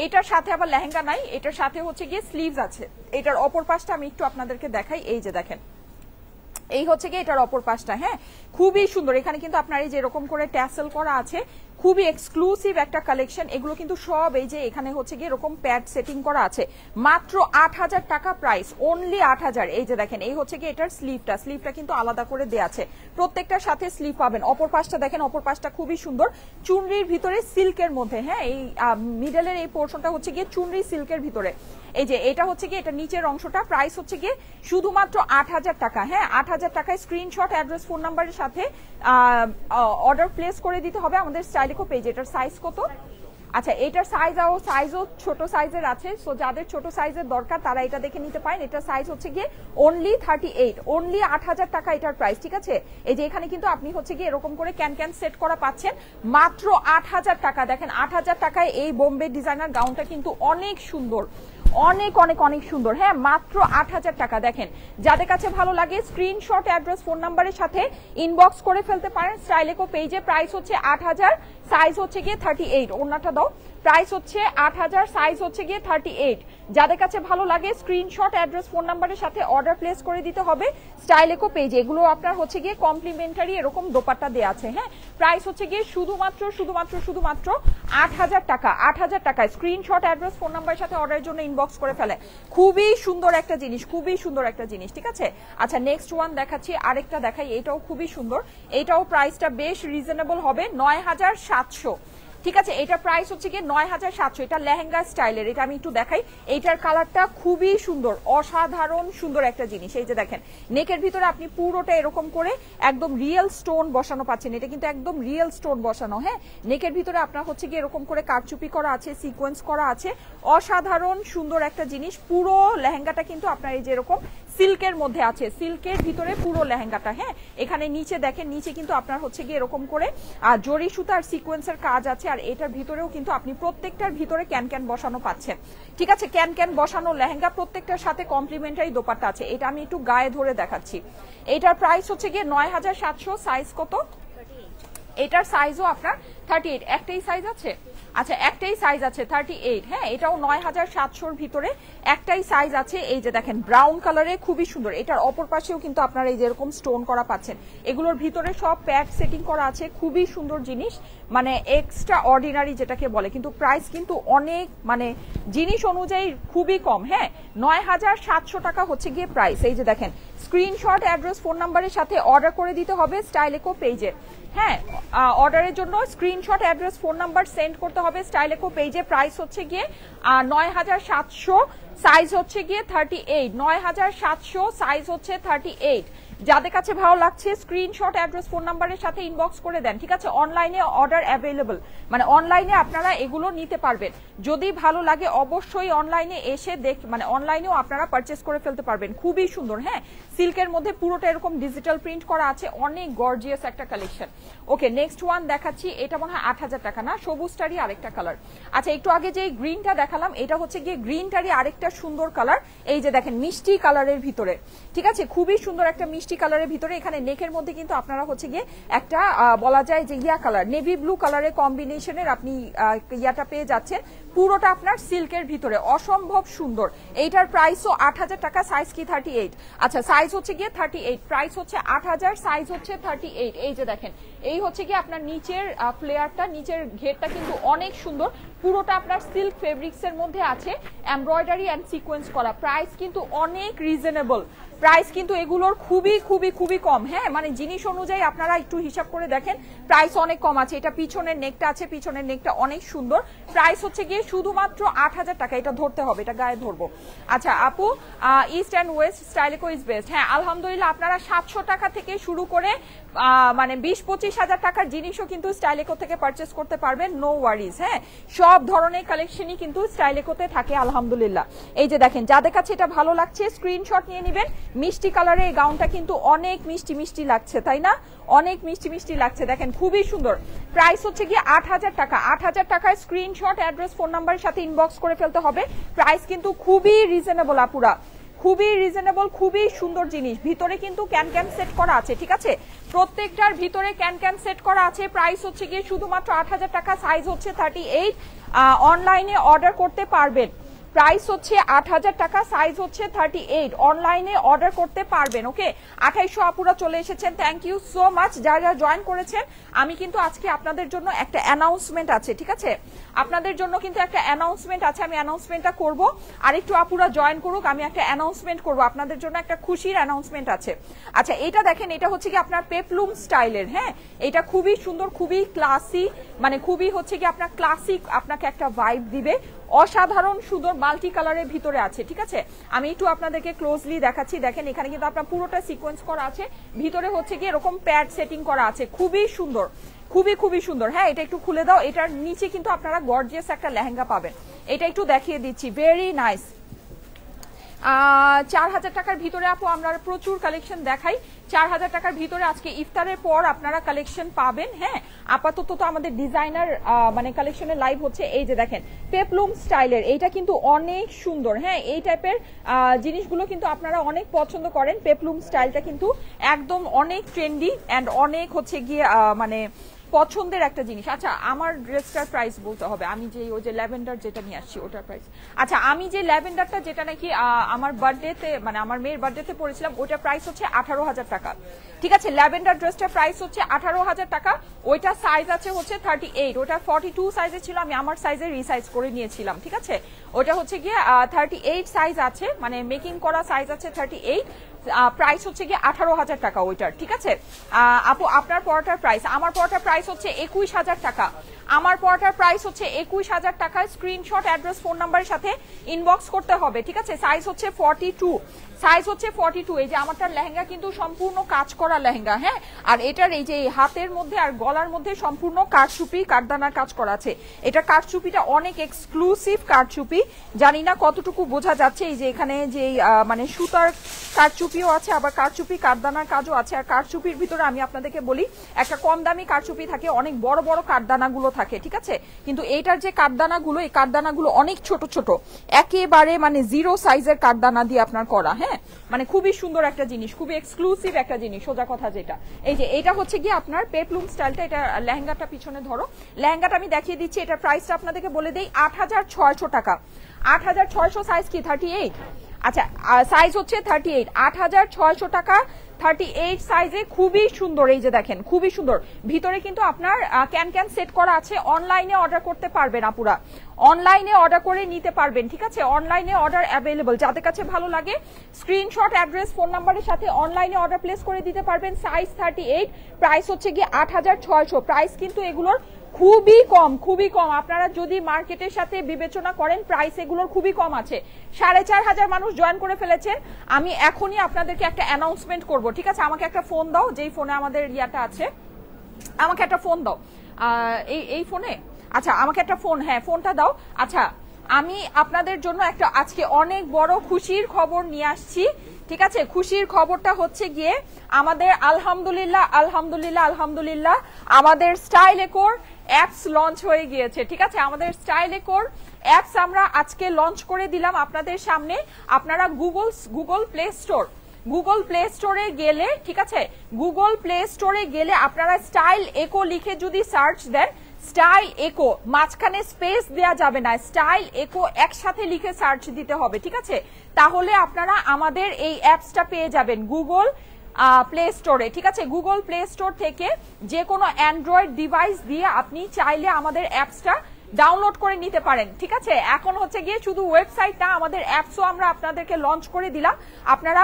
এটার সাথে আবার লেহেঙ্গা নাই, এটার সাথে হচ্ছে গিয়ে স্লিভস আছে। এটার অপর পাশটা আমি একটু আপনাদেরকে দেখাই। এই যে দেখেন, এই হচ্ছে গিয়ে এটার অপর পাশটা। হ্যাঁ, খুবই সুন্দর। এখানে কিন্তু আপনার এই যে এরকম করে ট্যাসেল করা আছে, খুবই এক্সক্লুসিভ একটা কালেকশন। এগুলো কিন্তু সব এই যে এখানে হচ্ছে গিয়ে এরকম প্যাড সেটিং করা আছে, মাত্র 8,000 টাকা প্রাইস, অনলি 8,000। এই যে দেখেন, এই হচ্ছে গিয়ে এটার স্লিভটা কিন্তু আলাদা করে দেয়া আছে, প্রত্যেকটার সাথে স্লিভ পাবেন। অপর পাশটা দেখেন, অপর পাশটা খুবই সুন্দর, চুনরির ভিতরে সিল্কের মধ্যে। হ্যাঁ, এই মিডলের এই পোর্শনটা হচ্ছে গিয়ে চুনরি সিল্কের ভিতরে। এই যে এটা হচ্ছে গিয়ে এটা নিচের অংশটা, প্রাইস হচ্ছে গিয়ে শুধুমাত্র 8,000 টাকা। হ্যাঁ, 8,000 টাকায় স্ক্রিনশট, অ্যাড্রেস, ফোন নাম্বারের সাথে অর্ডার প্লেস করে দিতে হবে আমাদের স্টাইল ইকো পেজ। এটার সাইজ কত? আচ্ছা, এটার সাইজও ছোট সাইজের আছে, সো যাদের ছোট সাইজের দরকার তারা এটা দেখে নিতে পারেন। এটার সাইজ হচ্ছে গিয়ে অনলি 38, অনলি 8,000 টাকা এটার প্রাইস। ঠিক আছে, এই যে এখানে কিন্তু আপনি হচ্ছে গিয়ে এরকম করে ক্যান সেট করা পাচ্ছেন, মাত্র 8,000 টাকা। দেখেন, 8,000 টাকায় এই বোম্বে ডিজাইনার গাউনটা কিন্তু অনেক সুন্দর, অনেক অনেক অনেক সুন্দর। হ্যাঁ, মাত্র 8,000 টাকা। দেখেন, যাদের কাছে ভালো লাগে স্ক্রিনশট, অ্যাড্রেস, ফোন নাম্বারের সাথে ইনবক্স করে ফেলতে পারেন স্টাইল ইকো পেজে। প্রাইস হচ্ছে 8,000, সাইজ হচ্ছে গিয়ে 38। ওনাটা দাও। প্রাইস হচ্ছে 8,000, সাইজ হচ্ছে গিয়ে 38। যাদের কাছে ভালো লাগে স্ক্রিনশট, অ্যাড্রেস, ফোন নাম্বারের সাথে অর্ডার প্লেস করে দিতে হবে স্টাইল ইকো পেজে। এগুলো আপনার হচ্ছে গিয়ে কমপ্লিমেন্টারি এরকম দোপাট্টা দেওয়া আছে। হ্যাঁ, প্রাইস হচ্ছে গিয়ে শুধুমাত্র 8,000 টাকা। 8,000 টাকায় স্ক্রিনশট, অ্যাড্রেস, ফোন নাম্বারের সাথে অর্ডারের জন্য ইনবক্স করে ফেলে। খুবই সুন্দর একটা জিনিস, খুবই সুন্দর একটা জিনিস। ঠিক আছে, আচ্ছা নেক্সট ওয়ান দেখাচ্ছি, আরেকটা দেখাই। এটাও খুবই সুন্দর, এটাও প্রাইসটা বেশ রিজনেবল হবে, 9,700। ঠিক আছে, এটা প্রাইস হচ্ছে গিয়ে 9,700। এটা লেহেঙ্গা স্টাইলের, এটা আমি একটু দেখাই। এইটার কালারটা খুবই সুন্দর, অসাধারণ সুন্দর একটা জিনিস। এই যে দেখেন, নেকের ভিতরে আপনি পুরোটা এরকম করে একদম রিয়েল স্টোন বসানো পাচ্ছেন, এটা কিন্তু একদম রিয়েল স্টোন বসানো। হ্যাঁ, নেকের ভিতরে আপনার হচ্ছে গিয়ে এরকম করে কারচুপি করা আছে, সিকোয়েন্স করা আছে, অসাধারণ সুন্দর একটা জিনিস। পুরো লেহেঙ্গাটা কিন্তু আপনার এই যে এরকম সিল্কের মধ্যে আছে, সিল্কের ভিতরে পুরো লেহেঙ্গাটা। হ্যাঁ, এখানে নিচে দেখেন, নিচে কিন্তু আপনার হচ্ছে গিয়ে এরকম করে জরি সুতার সিকোয়েন্সের কাজ আছে, আর এটার ভিতরেও কিন্তু আপনি প্রত্যেকটার ভিতরে ক্যান বসানো পাচ্ছেন। ঠিক আছে, ক্যান বসানো লেহেঙ্গা, প্রত্যেকটার সাথে কমপ্লিমেন্টারি দোপাট্টা আছে। এটা আমি একটু গায়ে ধরে দেখাচ্ছি। এটার প্রাইস হচ্ছে গিয়ে 9,700, সাইজ কত? এটার সাইজও আপনার 38। একটাই সাইজ আছে? আচ্ছা, একটাই সাইজ আছে 38। হ্যাঁ, এটাও 9,700-র ভিতরে একটাই সাইজ আছে। এই যে দেখেন, ব্রাউন কালারে খুবই সুন্দর। এটার অপর পাশেও কিন্তু আপনারা এই যে এরকম স্টোন করা পাচ্ছেন, এগুলোর ভিতরে সব প্যাড সেটিং করা আছে, খুবই সুন্দর জিনিস, মানে এক্সট্রা অর্ডিনারি যেটাকে বলে। কিন্তু প্রাইস কিন্তু অনেক, মানে জিনিস অনুযায়ী খুবই কম। হ্যাঁ, 9,700 টাকা হচ্ছে গিয়ে প্রাইস। এই যে দেখেন, স্ক্রিনশট, অ্যাড্রেস, ফোন নাম্বারের সাথে অর্ডার করে দিতে হবে স্টাইল ইকো পেজে। হ্যাঁ, অর্ডারের জন্য screenshot, address, phone number send করতে হবে স্টাইল ইকো পেজে। প্রাইস হচ্ছে গিয়ে 9,700, সাইজ হচ্ছে গিয়ে 38। 9,700, সাইজ হচ্ছে 38। যাদের কাছে ভালো লাগছে স্ক্রিনশট, অ্যাড্রেস, ফোন নাম্বারের সাথে ইনবক্স করে দেন। ঠিক আছে, অনলাইনে অর্ডার অ্যাভেলেবল, মানে অনলাইনে আপনারা এগুলো নিতে পারবেন। যদি ভালো লাগে অবশ্যই অনলাইনে এসে মানে অনলাইনেও আপনারা পারচেস করে ফেলতে পারবেন। খুবই সুন্দর। হ্যাঁ, সিল্কের মধ্যে পুরোটা এরকম ডিজিটাল প্রিন্ট করা আছে, অনেক গর্জিয়াস একটা কালেকশন। ওকে, নেক্সট ওয়ান দেখাচ্ছি। এটা মনে হয় 8,000 টাকা না, সবুজটারই আরেকটা কালার। আচ্ছা, একটু আগে যে গ্রিনটা দেখালাম, এটা হচ্ছে গিয়ে গ্রিনটারই আরেকটা সুন্দর কালার। এই যে দেখেন, মিষ্টি কালারের ভিতরে। ঠিক আছে, খুবই সুন্দর একটা মিষ্টি কালারের ভিতরে। এখানে নেকের মধ্যে কিন্তু আপনারা হচ্ছে গিয়ে একটা বলা যায় যে ইয়া কালার, নেভি ব্লু কালারের কম্বিনেশনের আপনি ইয়াটা পেয়ে যাচ্ছেন, পুরোটা আপনার সিল্কের ভিতরে, অসম্ভব সুন্দর। এইটার প্রাইসও 8,000 টাকা, সাইজ কি 38? আচ্ছা, সাইজ হচ্ছে গিয়ে 38, প্রাইস হচ্ছে 8,000, সাইজ হচ্ছে 38। এই যে দেখেন, এই হচ্ছে গিয়ে আপনার নিচের ফ্লেয়ারটা, নিচের ঘেরটা কিন্তু অনেক সুন্দর, পুরোটা আপনার সিল্ক ফেব্রিক্স এর মধ্যে আছে, এমব্রয়ডারি এন্ড সিকোয়েন্স করা। প্রাইস কিন্তু অনেক রিজনেবল, প্রাইস কিন্তু এগুলোর খুবই খুবই খুবই কম। হ্যাঁ, মানে জিনিস অনুযায়ী আপনারা একটু হিসাব করে দেখেন, প্রাইস অনেক কম আছে। এটা পিছনের নেকটা আছে, পিছনের নেকটা অনেক সুন্দর। প্রাইস হচ্ছে গিয়ে শুধুমাত্র 8000 টাকা। এটা ধরতে হবে, এটা গায়ে ধরবো। আচ্ছা আপু, ইস্ট অ্যান্ড ওয়েস্ট স্টাইলেকো ইজ বেস্ট। হ্যাঁ আলহামদুলিল্লাহ, আপনারা 700 টাকা থেকে শুরু করে মানে 20-25 হাজার টাকার জিনিসও কিন্তু স্টাইলেকো থেকে পারচেস করতে পারবেন, নো ওয়ারিজ। হ্যাঁ, সব ধরনের কালেকশনই কিন্তু স্টাইলেকোতে থাকে আলহামদুলিল্লাহ। এই যে দেখেন, যাদের কাছে এটা ভালো লাগছে স্ক্রিনশট নিয়ে নেবেন। মিষ্টি কালারে এই গাউনটা কিন্তু অনেক মিষ্টি মিষ্টি লাগছে, তাই না? অনেক মিষ্টি মিষ্টি লাগছে, দেখেন খুবই সুন্দর। প্রাইস হচ্ছে গিয়ে 8000 টাকা। 8000 টাকায় স্ক্রিনশট, অ্যাড্রেস, ফোন নাম্বারের সাথে ইনবক্স করে ফেলতে হবে। প্রাইস কিন্তু খুবই রিজনেবল আপুরা, খুবই রিজনেবল, খুবই সুন্দর জিনিস। ভিতরে কিন্তু ক্যান ক্যান সেট করা আছে, ঠিক আছে? প্রত্যেকটার ভিতরে ক্যান ক্যান সেট করা আছে। প্রাইস হচ্ছে গিয়ে শুধুমাত্র 8000 টাকা। সাইজ হচ্ছে 38। অনলাইনে অর্ডার করতে পারবেন। প্রাইস হচ্ছে 8000 টাকা, সাইজ হচ্ছে 38। অনলাইনে অর্ডার করতে পারবেন। ওকে, 2800 আপুরা চলে এসেছেন, থ্যাংক ইউ সো মাচ যারা জয়েন করেছেন। আমি কিন্তু আজকে আপনাদের জন্য একটা অ্যানাউন্সমেন্ট আছে, ঠিক আছে? আপনাদের জন্য কিন্তু একটা অ্যানাউন্সমেন্ট আছে, আমি অ্যানাউন্সমেন্টটা করব। আর একটু আপুরা জয়েন করুক, আমি একটা অ্যানাউন্সমেন্ট করব আপনাদের জন্য, একটা খুশির অ্যানাউন্সমেন্ট আছে। আচ্ছা এটা দেখেন, এটা হচ্ছে কি আপনার পেপলুম স্টাইলের। হ্যাঁ, এটা খুবই সুন্দর, খুবই ক্লাসি, মানে খুবই হচ্ছে কি আপনার ক্লাসিক, আপনাকে একটা ভাইব দিবে। অসাধারণ সুন্দর মাল্টি কালারের ভিতরে আছে, ঠিক আছে? আমি একটু আপনাদেরকে ক্লোজলি দেখাচ্ছি। দেখেন এখানে কিন্তু আপনার পুরোটা সিকোয়েন্স করা আছে, ভিতরে হচ্ছে কি এরকম প্যাড সেটিং করা আছে, খুবই সুন্দর, খুবই খুবই সুন্দর। হ্যাঁ, এটা একটু খুলে দাও। এটার নিচে কিন্তু আপনারা গর্জিয়াস একটা লেহেঙ্গা পাবেন। এটা একটু দেখিয়ে দিচ্ছি, ভেরি নাইস। 4000 টাকার ভিতরে আপু আমরা প্রচুর কালেকশন দেখাই। 4000 টাকার ভিতরে আজকে ইফতারের পর আপনারা কালেকশন পাবেন। হ্যাঁ, আপাতত তো আমাদের ডিজাইনার মানে কালেকশনের লাইভ হচ্ছে। এই যে দেখেন পেপলুম স্টাইলের, এইটা কিন্তু অনেক সুন্দর। হ্যাঁ, এই টাইপের জিনিসগুলো কিন্তু আপনারা অনেক পছন্দ করেন। পেপলুম স্টাইলটা কিন্তু একদম অনেক ট্রেন্ডি অ্যান্ড অনেক হচ্ছে গিয়ে মানে পছন্দের একটা জিনিস। আচ্ছা আমার ড্রেসটার প্রাইস বলতে হবে, আমি যে ওই যে ল্যাভেন্ডার যেটা নিয়ে আসছি ওটার প্রাইস। আচ্ছা আমি যে ল্যাভেন্ডারটা যেটা নাকি আমার বার্থডেতে মানে আমার মেয়ের বার্থডেতে পড়েছিলাম, ওটার প্রাইস হচ্ছে 18000 টাকা, ঠিক আছে? ল্যাভেন্ডার ড্রেসটার প্রাইস হচ্ছে 18000 টাকা। ওইটা সাইজ আছে হচ্ছে 38, ওটা 42 সাইজে ছিল, আমি আমার সাইজে রিসাইজ করে নিয়েছিলাম, ঠিক আছে? ওটা হচ্ছে গিয়ে 38 সাইজ আছে, মানে মেকিং করা সাইজ আছে 38। প্রাইস হচ্ছে গিয়ে 18000 টাকা ওইটার, ঠিক আছে? আপু আপনার পরোটার প্রাইস, আমার পরোটার প্রাইস হচ্ছে 21000 টাকা। আমার পরোটার প্রাইস হচ্ছে 21000 টাকা। স্ক্রিনশট, অ্যাড্রেস, ফোন নাম্বারের সাথে ইনবক্স করতে হবে, ঠিক আছে? সাইজ হচ্ছে 42, সাইজ হচ্ছে 42। এই যে আমারটার লেহেঙ্গা কিন্তু সম্পূর্ণ কাজ করা লেহেঙ্গা। হ্যাঁ, আর এটার এই যে হাতের মধ্যে আর গলার মধ্যে সম্পূর্ণ কারচুপি, কারদানার কাজ করা আছে। এটা কারচুপিটা অনেক এক্সক্লুসিভ কারচুপি, জানি না কতটুকু বোঝা যাচ্ছে। এই যে এখানে যে মানে সুতার কারচুপিও আছে, আবার কারচুপি কারদানার কাজও আছে। আর কারচুপির ভিতরে আমি আপনাদেরকে বলি, একটা কম দামি কারচুপি থাকে, অনেক বড় বড় কারদানাগুলো থাকে, ঠিক আছে? কিন্তু এইটার যে কারদানাগুলো, এই কারদানাগুলো অনেক ছোট ছোট, একেবারে মানে 0 সাইজের কারদানা দিয়ে আপনার করা। হ্যাঁ, মানে খুবই সুন্দর একটা জিনিস, খুবই এক্সক্লুসিভ একটা জিনিস, সোজা কথা যেটা। এই যে এটা হচ্ছে গিয়ে আপনার পেপলুম স্টাইলটা। এটা লেহেঙ্গাটা পিছনে ধরো, লেহেঙ্গাটা আমি দেখিয়ে দিচ্ছি। এটার প্রাইসটা আপনাদেরকে বলে দেই, 8600 টাকা। 8600, সাইজ কি 38? আচ্ছা সাইজ হচ্ছে 38, 8600 টাকা, 38 সাইজে, খুবই সুন্দর। এই যে দেখেন খুবই সুন্দর, ভিতরে কিন্তু আপনার ক্যান ক্যান সেট করা আছে। অনলাইনে অর্ডার করতে পারবেন আপুরা, অনলাইনে অর্ডার করে নিতে পারবেন, ঠিক আছে? অনলাইনে অর্ডার অ্যাভেলেবল, যাদের কাছে ভালো লাগে স্ক্রিনশট, অ্যাড্রেস, ফোন নাম্বারের সাথে অনলাইনে অর্ডার প্লেস করে দিতে পারবেন। সাইজ 38, প্রাইস হচ্ছে গিয়ে 8600। প্রাইস কিন্তু এগুলোর খুবই কম, খুবই কম। আপনারা যদি মার্কেটের সাথে বিবেচনা করেন, প্রাইস এগুলোর খুবই কম আছে। 4500 মানুষ জয়েন করে ফেলেছেন। আমি এখনই আপনাদেরকে একটা অ্যানাউন্সমেন্ট করব, ঠিক আছে? আমাকে একটা ফোন দাও, যেই ফোনে আমাদের ইয়াটা আছে, আমাকে একটা ফোন দাও। এই ফোনে, আচ্ছা আমাকে একটা ফোন, হ্যাঁ ফোনটা দাও। আচ্ছা আমি আপনাদের জন্য একটা আজকে অনেক বড় খুশির খবর নিয়ে আসছি, ঠিক আছে? খুশির খবরটা হচ্ছে গিয়ে আমাদের আলহামদুলিল্লাহ আলহামদুলিল্লাহ আলহামদুলিল্লাহ আমাদের স্টাইলেকোর অ্যাপস লঞ্চ হয়ে গিয়েছে, ঠিক আছে? আমাদের স্টাইলেকোর অ্যাপস আমরা আজকে লঞ্চ করে দিলাম আপনাদের সামনে। আপনারা গুগল প্লে স্টোরে গেলে, ঠিক আছে, গুগল প্লে স্টোরে গেলে আপনারা স্টাইল একো লিখে যদি সার্চ দেন, স্টাইল একো, মাঝখানে স্পেস দেয়া যাবে না, স্টাইল একো একসাথে লিখে সার্চ দিতে হবে, ঠিক আছে? তাহলে আপনারা আমাদের এই অ্যাপসটা পেয়ে যাবেন গুগল প্লে স্টোরে, ঠিক আছে? গুগল প্লে স্টোর থেকে যে কোনো অ্যান্ড্রয়েড ডিভাইস দিয়ে আপনি চাইলে আমাদের অ্যাপসটা ডাউনলোড করে নিতে পারেন। ঠিক আছে, এখন হচ্ছে গিয়ে শুধু ওয়েবসাইট না, আমাদের অ্যাপসও আমরা আপনাদেরকে লঞ্চ করে দিলাম। আপনারা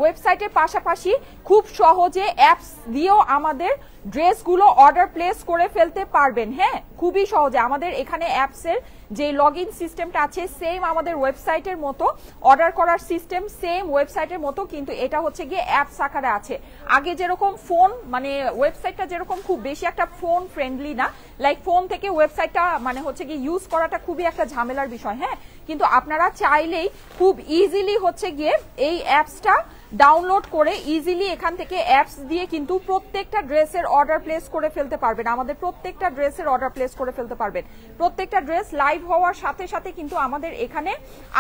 ওয়েবসাইটের পাশাপাশি খুব সহজে অ্যাপস দিয়েও আমাদের ড্রেসগুলো অর্ডার প্লেস করে ফেলতে পারবেন। হ্যাঁ, খুবই সহজে। আমাদের এখানে অ্যাপসের যে লগ ইন সিস্টেমটা আছে সেম আমাদের ওয়েবসাইটের মতো, অর্ডার করার সিস্টেম সেম ওয়েবসাইটের মতো, কিন্তু এটা হচ্ছে গিয়ে অ্যাপস আকারে আছে। আগে যেরকম ফোন মানে ওয়েবসাইটটা যেরকম খুব বেশি একটা ফোন ফ্রেন্ডলি না, লাইক ফোন থেকে ওয়েবসাইটটা মানে হচ্ছে গিয়ে ইউজ করাটা খুবই একটা ঝামেলার বিষয়। হ্যাঁ, কিন্তু আপনারা চাইলেই খুব ইজিলি হচ্ছে গিয়ে এই অ্যাপসটা ডাউনলোড করে ইজিলি এখান থেকে অ্যাপস দিয়ে কিন্তু প্রত্যেকটা ড্রেসের অর্ডার প্লেস করে ফেলতে পারবেন। আমাদের প্রত্যেকটা ড্রেসের অর্ডার প্লেস করে ফেলতে পারবেন। প্রত্যেকটা ড্রেস লাইভ হওয়ার সাথে সাথে কিন্তু আমাদের এখানে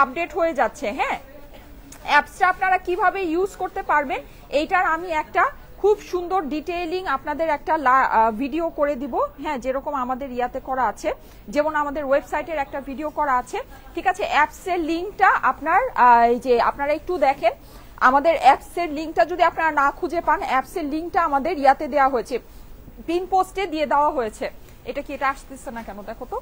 আপডেট হয়ে যাচ্ছে। হ্যাঁ, অ্যাপসটা আপনারা কিভাবে ইউজ করতে পারবেন এইটার আমি একটা খুব সুন্দর ডিটেইলিং আপনাদের একটা ভিডিও করে দিব। হ্যাঁ, যেরকম আমাদের ইয়াতে করা আছে, যেমন আমাদের ওয়েবসাইটের একটা ভিডিও করা আছে। ঠিক আছে, অ্যাপসের লিঙ্কটা আপনার এই যে আপনারা একটু দেখেন, আমাদের অ্যাপসের লিঙ্কটা যদি আপনারা না খুঁজে পান, অ্যাপসের লিঙ্কটা আমাদের ইয়াতে দেওয়া হয়েছে, পিন পোস্টে দিয়ে দেওয়া হয়েছে। এটা কি এটা আসতেছে না কেন দেখো তো,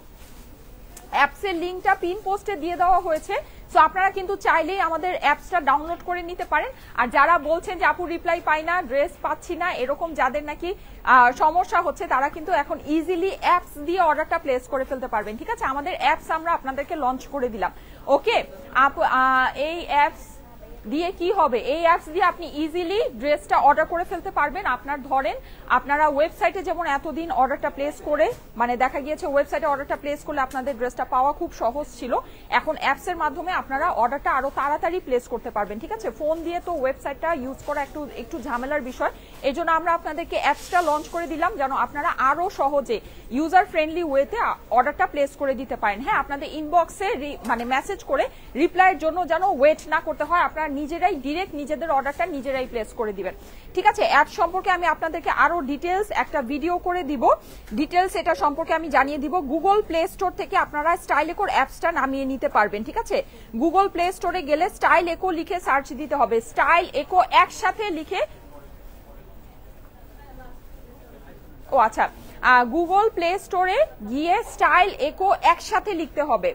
অ্যাপসের লিঙ্কটা পিন পোস্টে দিয়ে দেওয়া হয়েছে। সো আপনারা কিন্তু চাইলেই আমাদের অ্যাপসটা ডাউনলোড করে নিতে পারেন। আর যারা বলছেন যে আপু রিপ্লাই পাই না, ড্রেস পাচ্ছি না, এরকম যাদের নাকি সমস্যা হচ্ছে, তারা কিন্তু এখন ইজিলি অ্যাপস দিয়ে অর্ডারটা প্লেস করে ফেলতে পারবেন। ঠিক আছে, আমাদের অ্যাপস আমরা আপনাদেরকে লঞ্চ করে দিলাম। ওকে, এই অ্যাপস দিয়ে কি হবে, এই অ্যাপস দিয়ে আপনি ইজিলি ড্রেসটা অর্ডার করে ফেলতে পারবেন। আপনার ধরেন আপনারা ওয়েবসাইটে যেমন এতদিন অর্ডারটা প্লেস করে মানে দেখা গিয়েছে ওয়েবসাইটে অর্ডারটা প্লেস করলে আপনাদের ড্রেসটা পাওয়া খুব সহজ ছিল, এখন অ্যাপসের মাধ্যমে আপনারা অর্ডারটা আরো তাড়াতাড়ি প্লেস করতে পারবেন। ঠিক আছে, ফোন দিয়ে তো ওয়েবসাইটটা ইউজ করা একটু ঝামেলার বিষয়, এই জন্য আমরা আপনাদেরকে অ্যাপসটা লঞ্চ করে দিলাম যেন আপনারা আরো সহজে ইউজার ফ্রেন্ডলি ওয়েতে অর্ডারটা প্লেস করে দিতে পারেন। হ্যাঁ, আপনাদের ইনবক্সে মানে মেসেজ করে রিপ্লাইয়ের জন্য যেন ওয়েট না করতে হয়, আপনারা নিজেরাই ডিরেক্ট নিজেদের অর্ডারটা নিজেরাই প্লেস করে দিবেন। ঠিক আছে, অ্যাপ সম্পর্কে আমি আপনাদেরকে আরো ডিটেলস একটা ভিডিও করে দিব, ডিটেলস এটা সম্পর্কে আমি জানিয়ে দিব। গুগল প্লে স্টোর থেকে আপনারা স্টাইল একোর অ্যাপসটা নামিয়ে নিতে পারবেন। ঠিক আছে, গুগল প্লে স্টোরে গেলে স্টাইল একো লিখে সার্চ দিতে হবে, স্টাইল একো একসাথে লিখে, ও আচ্ছা, গুগল প্লে স্টোরে গিয়ে স্টাইল একো একসাথে লিখতে হবে।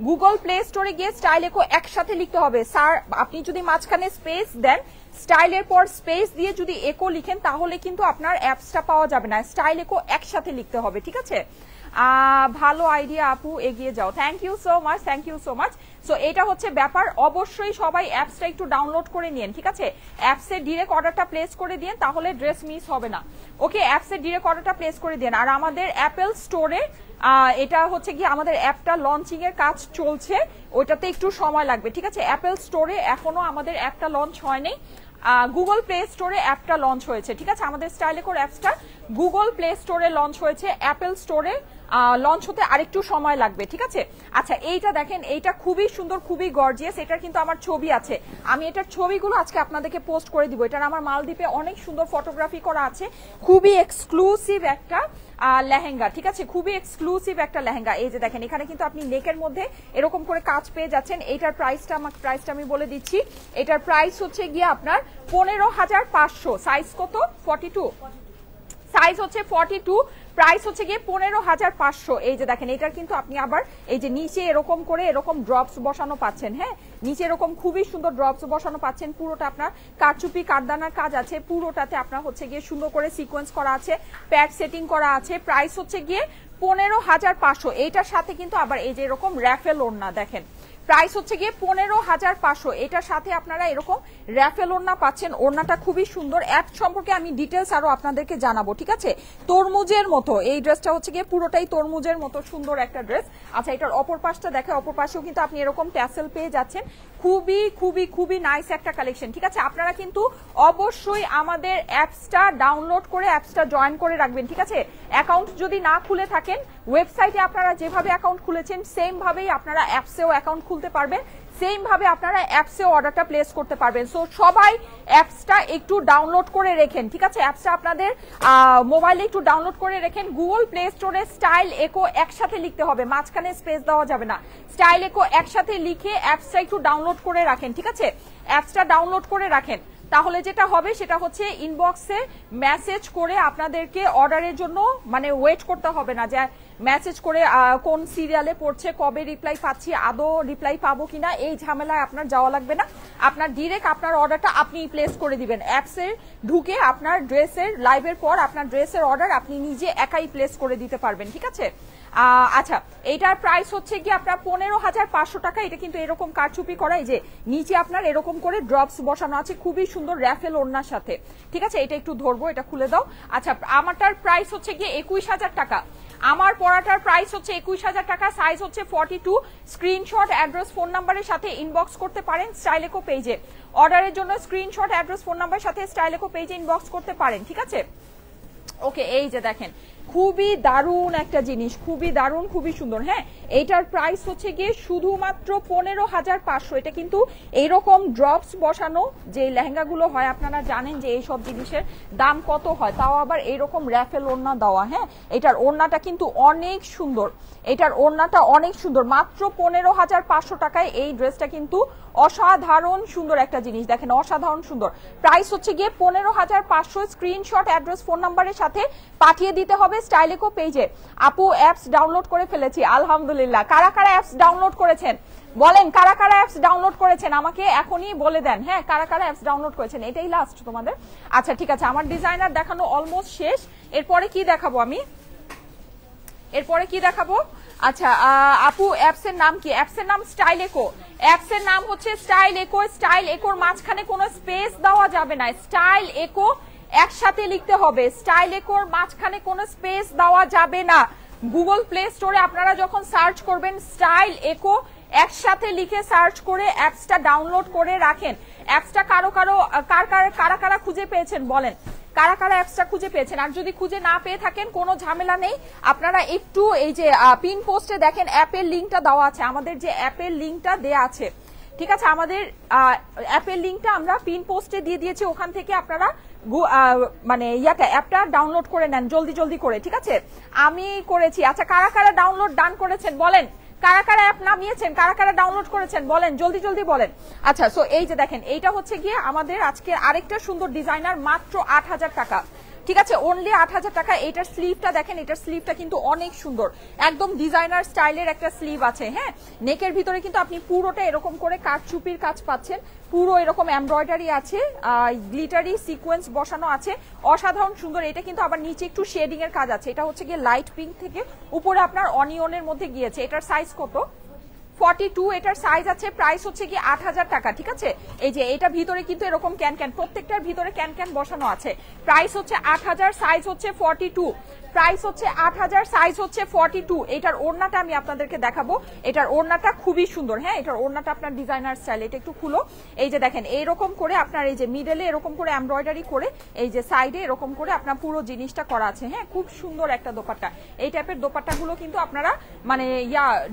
গুগল প্লে স্টোরে গিয়ে স্টাইল একো একসাথে লিখতে হবে। স্যার আপনি যদি মাঝখানে স্পেস দেন, স্টাইলের পর স্পেস দিয়ে যদি একো লিখেন তাহলে কিন্তু আপনার অ্যাপসটা পাওয়া যাবে না, স্টাইল একো একসাথে লিখতে হবে। ঠিক আছে, ভালো আইডিয়া আপু, এগিয়ে যাও। Thank you so much, thank you so much. So এটা হচ্ছে ব্যাপার, অবশ্যই সবাই অ্যাপসটা একটু ডাউনলোড করে নিন। ঠিক আছে, অ্যাপসে ডিরেক্ট অর্ডারটা প্লেস করে দিন, তাহলে ড্রেস মিস হবে না। ওকে, অ্যাপসে ডিরেক্ট অর্ডারটা প্লেস করে দিন। আর আমাদের অ্যাপেল স্টোরে এটা হচ্ছে কি আমাদের অ্যাপটা লঞ্চিং এর কাজ চলছে, ওইটাতে একটু সময় লাগবে। ঠিক আছে, অ্যাপেল স্টোরে এখনো আমাদের অ্যাপটা লঞ্চ হয়নি, গুগল প্লে স্টোরে অ্যাপটা লঞ্চ হয়েছে। ঠিক আছে, আমাদের স্টাইল একোর অ্যাপসটা গুগল প্লে স্টোরে লঞ্চ হয়েছে, অ্যাপেল স্টোরে লঞ্চ হতে আরেকটু সময় লাগবে। ঠিক আছে, আচ্ছা এইটা দেখেন, এইটা খুবই সুন্দর, খুবই গর্জিয়াস, এটার কিন্তু আমার ছবি আছে, আমি এটার ছবিগুলো আজকে আপনাদেরকে পোস্ট করে দিব। এটার আমার মালদ্বীপে অনেক সুন্দর ফটোগ্রাফি করা আছে, খুবই এক্সক্লুসিভ একটা লেহেঙ্গা। ঠিক আছে, খুবই এক্সক্লুসিভ একটা লেহেঙ্গা। এই যে দেখেন, এখানে কিন্তু আপনি নেকের মধ্যে এরকম করে কাজ পেয়ে যাচ্ছেন। এইটার প্রাইসটা আমি বলে দিচ্ছি, এটার প্রাইস হচ্ছে গিয়ে আপনার 15,500। সাইজ কত? 42, সাইজ হচ্ছে 42, প্রাইস হচ্ছে গিয়ে 15,500। এই যে দেখেন, এটার কিন্তু আপনি আবার এই যে নিচে এরকম করে এরকম ড্রপস বসানো পাচ্ছেন। হ্যাঁ, নিচে এরকম খুবই সুন্দর ড্রপস বসানো পাচ্ছেন, পুরোটা আপনার কারচুপি কারদানার কাজ আছে, পুরোটাতে আপনার হচ্ছে গিয়ে সুন্দর করে সিকোয়েন্স করা আছে, প্যাড সেটিং করা আছে। প্রাইস হচ্ছে গিয়ে 15,500। এইটার সাথে কিন্তু আবার এই যে এরকম র্যাফেল ওড়না দেখেন, প্রাইস হচ্ছে গিয়ে 15,500। এটার সাথে আপনারা এরকম র্যাফেল ওড়না পাচ্ছেন, ওড়নাটা খুবই সুন্দর। অ্যাপ সম্পর্কে আমি ডিটেলস আরো আপনাদেরকে জানাবো। ঠিক আছে, তরমুজের মতো এই ড্রেসটা হচ্ছে গিয়ে পুরোটাই তরমুজের মতো সুন্দর একটা ড্রেস। আচ্ছা, এটার অপর পাশটা দেখে, অপর পাশেও কিন্তু আপনি এরকম ট্যাসেল পেয়ে যাচ্ছেন, খুবই খুবই খুবই নাইস একটা কালেকশন। ঠিক আছে, আপনারা কিন্তু অবশ্যই আমাদের অ্যাপসটা ডাউনলোড করে অ্যাপসটা জয়েন করে রাখবেন। ঠিক আছে, অ্যাকাউন্ট যদি না খুলে থাকেন, ওয়েবসাইটে আপনারা যেভাবে অ্যাকাউন্ট খুলেছেন সেম ভাবেই আপনারা অ্যাপসেও অ্যাকাউন্ট খুলতে পারবেন, সেম ভাবে আপনারা অ্যাপসেও অর্ডারটা প্লেস করতে পারবেন। সো সবাই অ্যাপসটা একটু ডাউনলোড করে রেখেন। ঠিক আছে, অ্যাপসটা আপনাদের মোবাইলে একটু ডাউনলোড করে রেখেন। গুগল প্লে স্টোরে স্টাইল একো একসাথে লিখতে হবে, মাঝখানে স্পেস দেওয়া যাবে না, স্টাইল একো একসাথে লিখে অ্যাপসটা একটু ডাউনলোড করে রাখেন। ঠিক আছে, অ্যাপসটা ডাউনলোড করে রাখেন। তাহলে যেটা হবে সেটা হচ্ছে ইনবক্সে মেসেজ করে আপনাদেরকে অর্ডারের জন্য মানে ওয়েট করতে হবে না, যে মেসেজ করে কোন সিরিয়ালে পড়ছে, কবে রিপ্লাই পাচ্ছি, আদৌ রিপ্লাই পাবো কিনা, এই ঝামেলায় আপনার যাওয়া লাগবে না। আপনার ডিরেক্ট আপনার অর্ডারটা আপনি প্লেস করে দিবেন অ্যাপসে ঢুকে। আপনার ড্রেসের লাইভের পর আপনার ড্রেসের অর্ডার আপনি নিজে একাই প্লেস করে দিতে পারবেন, ঠিক আছে। আচ্ছা, এইটার প্রাইস হচ্ছে কি আপনার 15,500 টাকা। এটা কিন্তু এরকম কারচুপি করা, এই যে নিচে আপনার এরকম করে ড্রপস বসানো আছে, খুবই সুন্দর র্যাফেল ওড়নার সাথে, ঠিক আছে। এটা একটু ধরবো, এটা খুলে দাও। আচ্ছা, আমারটার প্রাইস হচ্ছে গিয়ে 21,000 টাকা। আমার পরাটার প্রাইস হচ্ছে 21,000 টাকা, সাইজ হচ্ছে 42। স্ক্রিনশট, অ্যাড্রেস, ফোন নাম্বারের সাথে ইনবক্স করতে পারেন স্টাইলেকো পেজে। অর্ডারের জন্য স্ক্রিনশট, অ্যাড্রেস, ফোন নাম্বারের সাথে স্টাইলেকো পেজে ইনবক্স করতে পারেন, ঠিক আছে। ওকে, এই যে দেখেন খুবই দারুণ একটা জিনিস, খুবই দারুণ, খুবই সুন্দর। হ্যাঁ, এইটার প্রাইস হচ্ছে গিয়ে শুধুমাত্র 15,500। এটা কিন্তু এইরকম ড্রপস বসানো যে লেহেঙ্গাগুলো হয়, আপনারা জানেন যে এইসব জিনিসের দাম কত হয়, তাও আবার এইরকম র্যাফেল ওড়না দেওয়া। হ্যাঁ, এটার ওড়নাটা কিন্তু অনেক সুন্দর, এটার ওড়নাটা অনেক সুন্দর। মাত্র 15,500 টাকায় এই ড্রেসটা কিন্তু অসাধারণ সুন্দর একটা জিনিস, দেখেন অসাধারণ সুন্দর। প্রাইস হচ্ছে গিয়ে 15,500। স্ক্রিনশট, অ্যাড্রেস, ফোন নাম্বারের সাথে পাঠিয়ে দিতে হবে স্টাইলেকো পেজে। আপু অ্যাপস ডাউনলোড করে ফেলেছি, আলহামদুলিল্লাহ। কারা কারা অ্যাপস ডাউনলোড করেছেন বলেন, কারা কারা অ্যাপস ডাউনলোড করেছেন আমাকে এখনই বলে দেন। হ্যাঁ, কারা কারা অ্যাপস ডাউনলোড করেছেন, এটাই লাস্ট তোমাদের। আচ্ছা ঠিক আছে, আমার ডিজাইনার দেখানো অলমোস্ট শেষ। এরপরে কি দেখাবো আমি, এরপরে কি দেখাবো? আচ্ছা আপু অ্যাপসের নাম কি? অ্যাপসের নাম স্টাইলেকো। অ্যাপসের নাম হচ্ছে স্টাইলেকো। স্টাইল একোর মাঝখানে কোনো স্পেস দেওয়া যাবে না, স্টাইল একো একসাথে লিখতে হবে। স্টাইল একোর মাঝখানে কোনো স্পেস দেওয়া যাবে না। গুগল প্লে স্টোরে আপনারা যখন সার্চ করবেন স্টাইল একো একসাথে লিখে সার্চ করে অ্যাপসটা ডাউনলোড করে রাখেন। অ্যাপসটা কারা কারা খুঁজে পেয়েছেন বলেন, কারা কারা অ্যাপসটা খুঁজে পেয়েছেন? আর যদি খুঁজে না পেয়ে থাকেন কোনো ঝামেলা নেই, আপনারা একটু এই যে পিন পোস্টে দেখেন অ্যাপের লিঙ্কটা দেওয়া আছে, আমাদের যে অ্যাপের লিঙ্কটা দেয়া আছে, ঠিক আছে, আমাদের অ্যাপের লিঙ্কটা আমরা পিন পোস্টে দিয়ে দিয়েছি, ওখান থেকে আপনারা মানে অ্যাপটা ডাউনলোড করে নেন জলদি জলদি করে, ঠিক আছে। আমি করেছি। আচ্ছা, কারা কারা ডাউনলোড ডান করেছেন বলেন, কারা কারা অ্যাপ নামিয়েছেন, কারা কারা ডাউনলোড করেছেন বলেন, জলদি জলদি বলেন। আচ্ছা, সো এই যে দেখেন এইটা হচ্ছে গিয়ে আমাদের আজকে আরেকটা সুন্দর ডিজাইনার, মাত্র 8,000 টাকা, ঠিক আছে, অনলি 8,000 টাকা। এইটার স্লিভটা দেখেন, এটার স্লিভটা কিন্তু অনেক সুন্দর, একদম ডিজাইনার স্টাইলের একটা স্লিভ আছে। হ্যাঁ, নেকের ভিতরে কিন্তু আপনি পুরোটা এরকম করে কাঠচুপির কাজ পাচ্ছেন, পুরো এরকম এমব্রয়ডারি আছে, গ্লিটারি সিকোয়েন্স বসানো আছে, অসাধারণ সুন্দর। এটা কিন্তু আবার নিচে একটু শেডিং এর কাজ আছে। এটা হচ্ছে গিয়ে লাইট পিঙ্ক থেকে উপরে আপনার অনিয়নের মধ্যে গিয়েছে। এটার সাইজ কত? 42। এটার সাইজ আছে, প্রাইস হচ্ছে কি 8,000 টাকা, ঠিক আছে। এই যে এটা ভিতরে কিন্তু এরকম ক্যান ক্যান, প্রত্যেকটার ভিতরে ক্যান ক্যান বসানো আছে। প্রাইস হচ্ছে 8,000, সাইজ হচ্ছে 42। প্রাইস হচ্ছে 8,000, সাইজ হচ্ছে 42। এটার ওড়নাটা আমি আপনাদেরকে দেখাবো, এটার ওড়নাটা খুবই সুন্দর। হ্যাঁ, এটার ওড়নাটা আপনার ডিজাইনার স্টাইল। এটা একটু খুলো, এই যে দেখেন এইরকম করে আপনার এই যে মিডলে এরকম করে এমব্রয়ডারি করে, এই যে সাইডে এরকম করে আপনার পুরো জিনিসটা করা আছে। হ্যাঁ, খুব সুন্দর একটা দোপাট্টা। এই টাইপের দোপাট্টাগুলো কিন্তু আপনারা মানে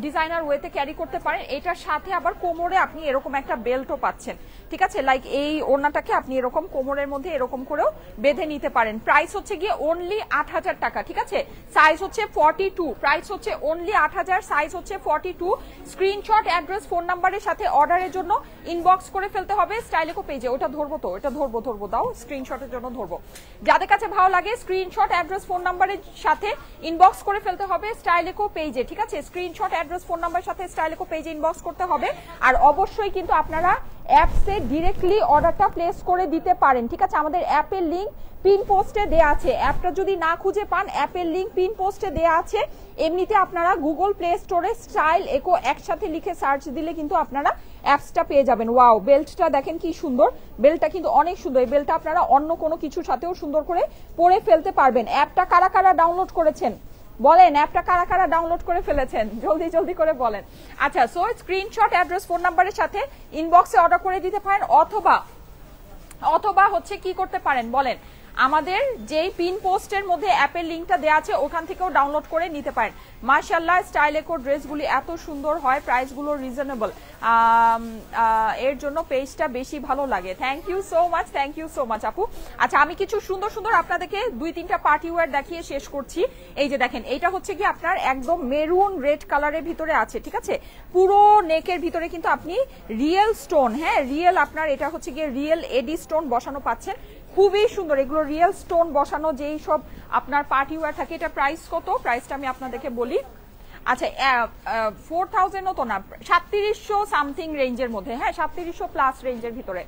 ডিজাইনার ওয়েতে ক্যারি করতে পারেন। এটার সাথে আবার কোমরে আপনি এরকম একটা বেল্টও পাচ্ছেন, ঠিক আছে। লাইক এই ওড়নাটাকে আপনি এরকম কোমরের মধ্যে এরকম করেও বেঁধে নিতে পারেন। প্রাইস হচ্ছে গিয়ে অনলি 8,000 টাকা, ঠিক আছে। সাইজ হচ্ছে 42, প্রাইস হচ্ছে অনলি 8,000, সাইজ হচ্ছে 42। স্ক্রিনশট, অ্যাড্রেস, ফোন নাম্বারের সাথে অর্ডারের জন্য ইনবক্স করে ফেলতে হবে স্টাইলেকো পেজে। ওটা ধরবো তো, এটা ধরবো দাও, স্ক্রিনশটের জন্য ধরবো। যাদের কাছে ভালো লাগে স্ক্রিনশট, অ্যাড্রেস, ফোন নাম্বারের সাথে ইনবক্স করে ফেলতে হবে স্টাইলেকো পেজে, ঠিক আছে। স্ক্রিনশট, অ্যাড্রেস, ফোন নাম্বারের সাথে স্টাইলেকো পেজে ইনবক্স করতে হবে। আর অবশ্যই কিন্তু আপনারা অ্যাপসে ডিরেক্টলি অর্ডারটা প্লেস করে দিতে পারেন, ঠিক আছে। আমাদের অ্যাপের লিংক পিন পোস্টে দেয়া আছে, অ্যাপটা যদি না খুঁজে পান অ্যাপের লিংক পিন পোস্টে দেয়া আছে। এমনিতে আপনারা গুগল প্লে স্টোরে স্টাইল একো একসাথে লিখে সার্চ দিলে কিন্তু আপনারা অ্যাপসটা পেয়ে যাবেন। ওয়াও, বেল্টটা দেখেন কি সুন্দর, বেল্টটা কিন্তু অনেক সুন্দর। এই বেল্টটা আপনারা অন্য কোনো কিছুর সাথেও সুন্দর করে পরে ফেলতে পারবেন। অ্যাপটা কারা কারা ডাউনলোড করেছেন বলেন, অ্যাপটা কারা কারা ডাউনলোড করে ফেলেছেন জলদি জলদি করে বলেন। আচ্ছা, সো স্ক্রিনশট, অ্যাড্রেস, ফোন নাম্বারের সাথে ইনবক্সে অর্ডার করে দিতে পারেন, অথবা হচ্ছে কি করতে পারেন বলেন, আমাদের যেই পিন পোস্টের মধ্যে অ্যাপের লিঙ্কটা দেওয়া আছে ওখান থেকেও ডাউনলোড করে নিতে পারেন। মাশাআল্লাহ স্টাইল ইকো ড্রেসগুলি এত সুন্দর হয়, প্রাইসগুলো রিজনেবল, এর জন্য পেজটা বেশি ভালো লাগে। Thank you so much, thank you so much আপু। আচ্ছা আমি কিছু সুন্দর সুন্দর আপনাদেরকে 2-3টা পার্টি ওয়্যার দেখিয়ে শেষ করছি। এই যে দেখেন, এইটা হচ্ছে কি আপনার একদম মেরুন রেড কালারের ভিতরে আছে, ঠিক আছে? পুরো নেকের ভিতরে কিন্তু আপনি রিয়েল স্টোন, হ্যাঁ রিয়েল, আপনার এটা হচ্ছে গিয়ে রিয়েল এডি স্টোন বসানো পাচ্ছেন, খুবই সুন্দর। এগুলো রিয়েল স্টোন বসানো যেই সব আপনার পার্টি ওয়্যার থাকে। এটা প্রাইস কত? প্রাইসটা আমি আপনাদেরকে বলি। আচ্ছা 4000ও তো না, 3700 সামথিং রেঞ্জের মধ্যে, হ্যাঁ 3700 প্লাস রেঞ্জের ভিতরে।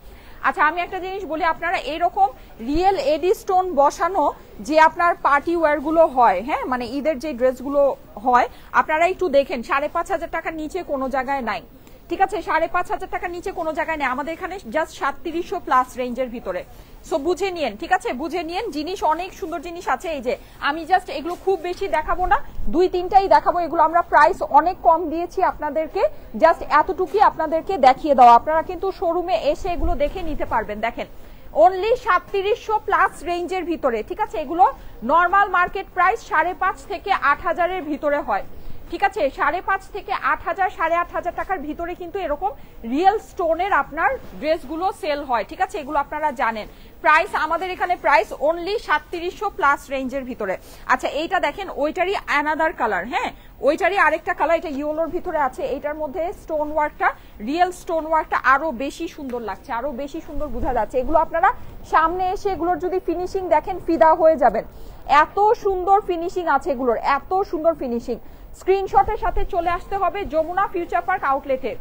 আচ্ছা আমি একটা জিনিস বলি, আপনারা এরকম রিয়েল এডি স্টোন বসানো যে আপনার পার্টি ওয়্যার গুলো হয়, হ্যাঁ মানে ঈদের যে ড্রেসগুলো হয়, আপনারা একটু দেখেন 5500 টাকার নিচে কোনো জায়গায় নাই, ঠিক আছে? 5500 টাকার নিচে কোনো জায়গায় নেই, আমাদের এখানে জাস্ট 3700 প্লাস রেঞ্জের ভিতরে। সো বুঝে নিয়েন, ঠিক আছে? বুঝে নিয়েন, জিনিস অনেক সুন্দর জিনিস আছে। এই যে আমি জাস্ট এগুলো খুব বেশি দেখাবো না, 2-3টাই দেখাবো। এগুলো আমরা প্রাইস অনেক কম দিয়েছি আপনাদেরকে, জাস্ট এতটুকুই আপনাদেরকে দেখিয়ে দাও। আপনারা কিন্তু শোরুমে এসে এগুলো দেখে নিতে পারবেন। দেখেন অনলি 3700 প্লাস রেঞ্জের ভিতরে, ঠিক আছে? এগুলো নর্মাল মার্কেট প্রাইস 5,500 থেকে 8,000-এর ভিতরে হয়, ঠিক আছে? 5,500 থেকে 8,000, 8,500 টাকার ভিতরে কিন্তু এরকম রিয়েল স্টোনের আপনার ড্রেসগুলো সেল হয়, ঠিক আছে? এগুলো আপনারা জানেন। প্রাইস আমাদের এখানে প্রাইস অনলি 3700 প্লাস রেঞ্জের ভিতরে। আচ্ছা এইটা দেখেন, ওইটারই অ্যানাদার কালার, হ্যাঁ ওইটারই আরেকটা কালার, এটা ইয়েলোর ভিতরে আছে। এইটার মধ্যে স্টোন ওয়ার্কটা, রিয়েল স্টোন ওয়ার্কটা আরো বেশি সুন্দর লাগছে, আরো বেশি সুন্দর বোঝা যাচ্ছে। এগুলো আপনারা সামনে এসে এগুলোর যদি ফিনিশিং দেখেন ফিদা হয়ে যাবেন, এত সুন্দর ফিনিশিং আছে এগুলোর, এত সুন্দর ফিনিশিং। স্ক্রিনশটের সাথে চলে আসতে হবে যমুনা ফিউচার পার্ক আউটলেটে,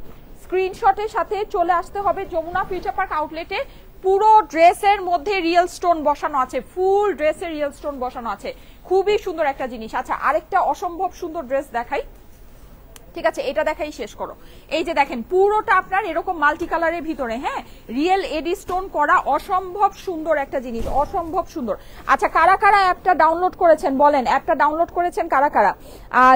স্ক্রিনশটের সাথে চলে আসতে হবে যমুনা ফিউচার পার্ক আউটলেটে। পুরো ড্রেসের মধ্যে রিয়েল স্টোন বসানো আছে, ফুল ড্রেসে রিয়েল স্টোন বসানো আছে, খুবই সুন্দর একটা জিনিস। আচ্ছা আরেকটা অসম্ভব সুন্দর ড্রেস দেখাই, ঠিক আছে? এটা দেখাই শেষ করো। এই যে দেখেন পুরোটা আপনার এরকম মাল্টি কালারের ভিতরে, হ্যাঁ রিয়েল এডি স্টোন করা, অসম্ভব সুন্দর একটা জিনিস, অসম্ভব সুন্দর। আচ্ছা কারা কারা অ্যাপটা ডাউনলোড করেছেন বলেন, অ্যাপটা ডাউনলোড করেছেন কারা কারা?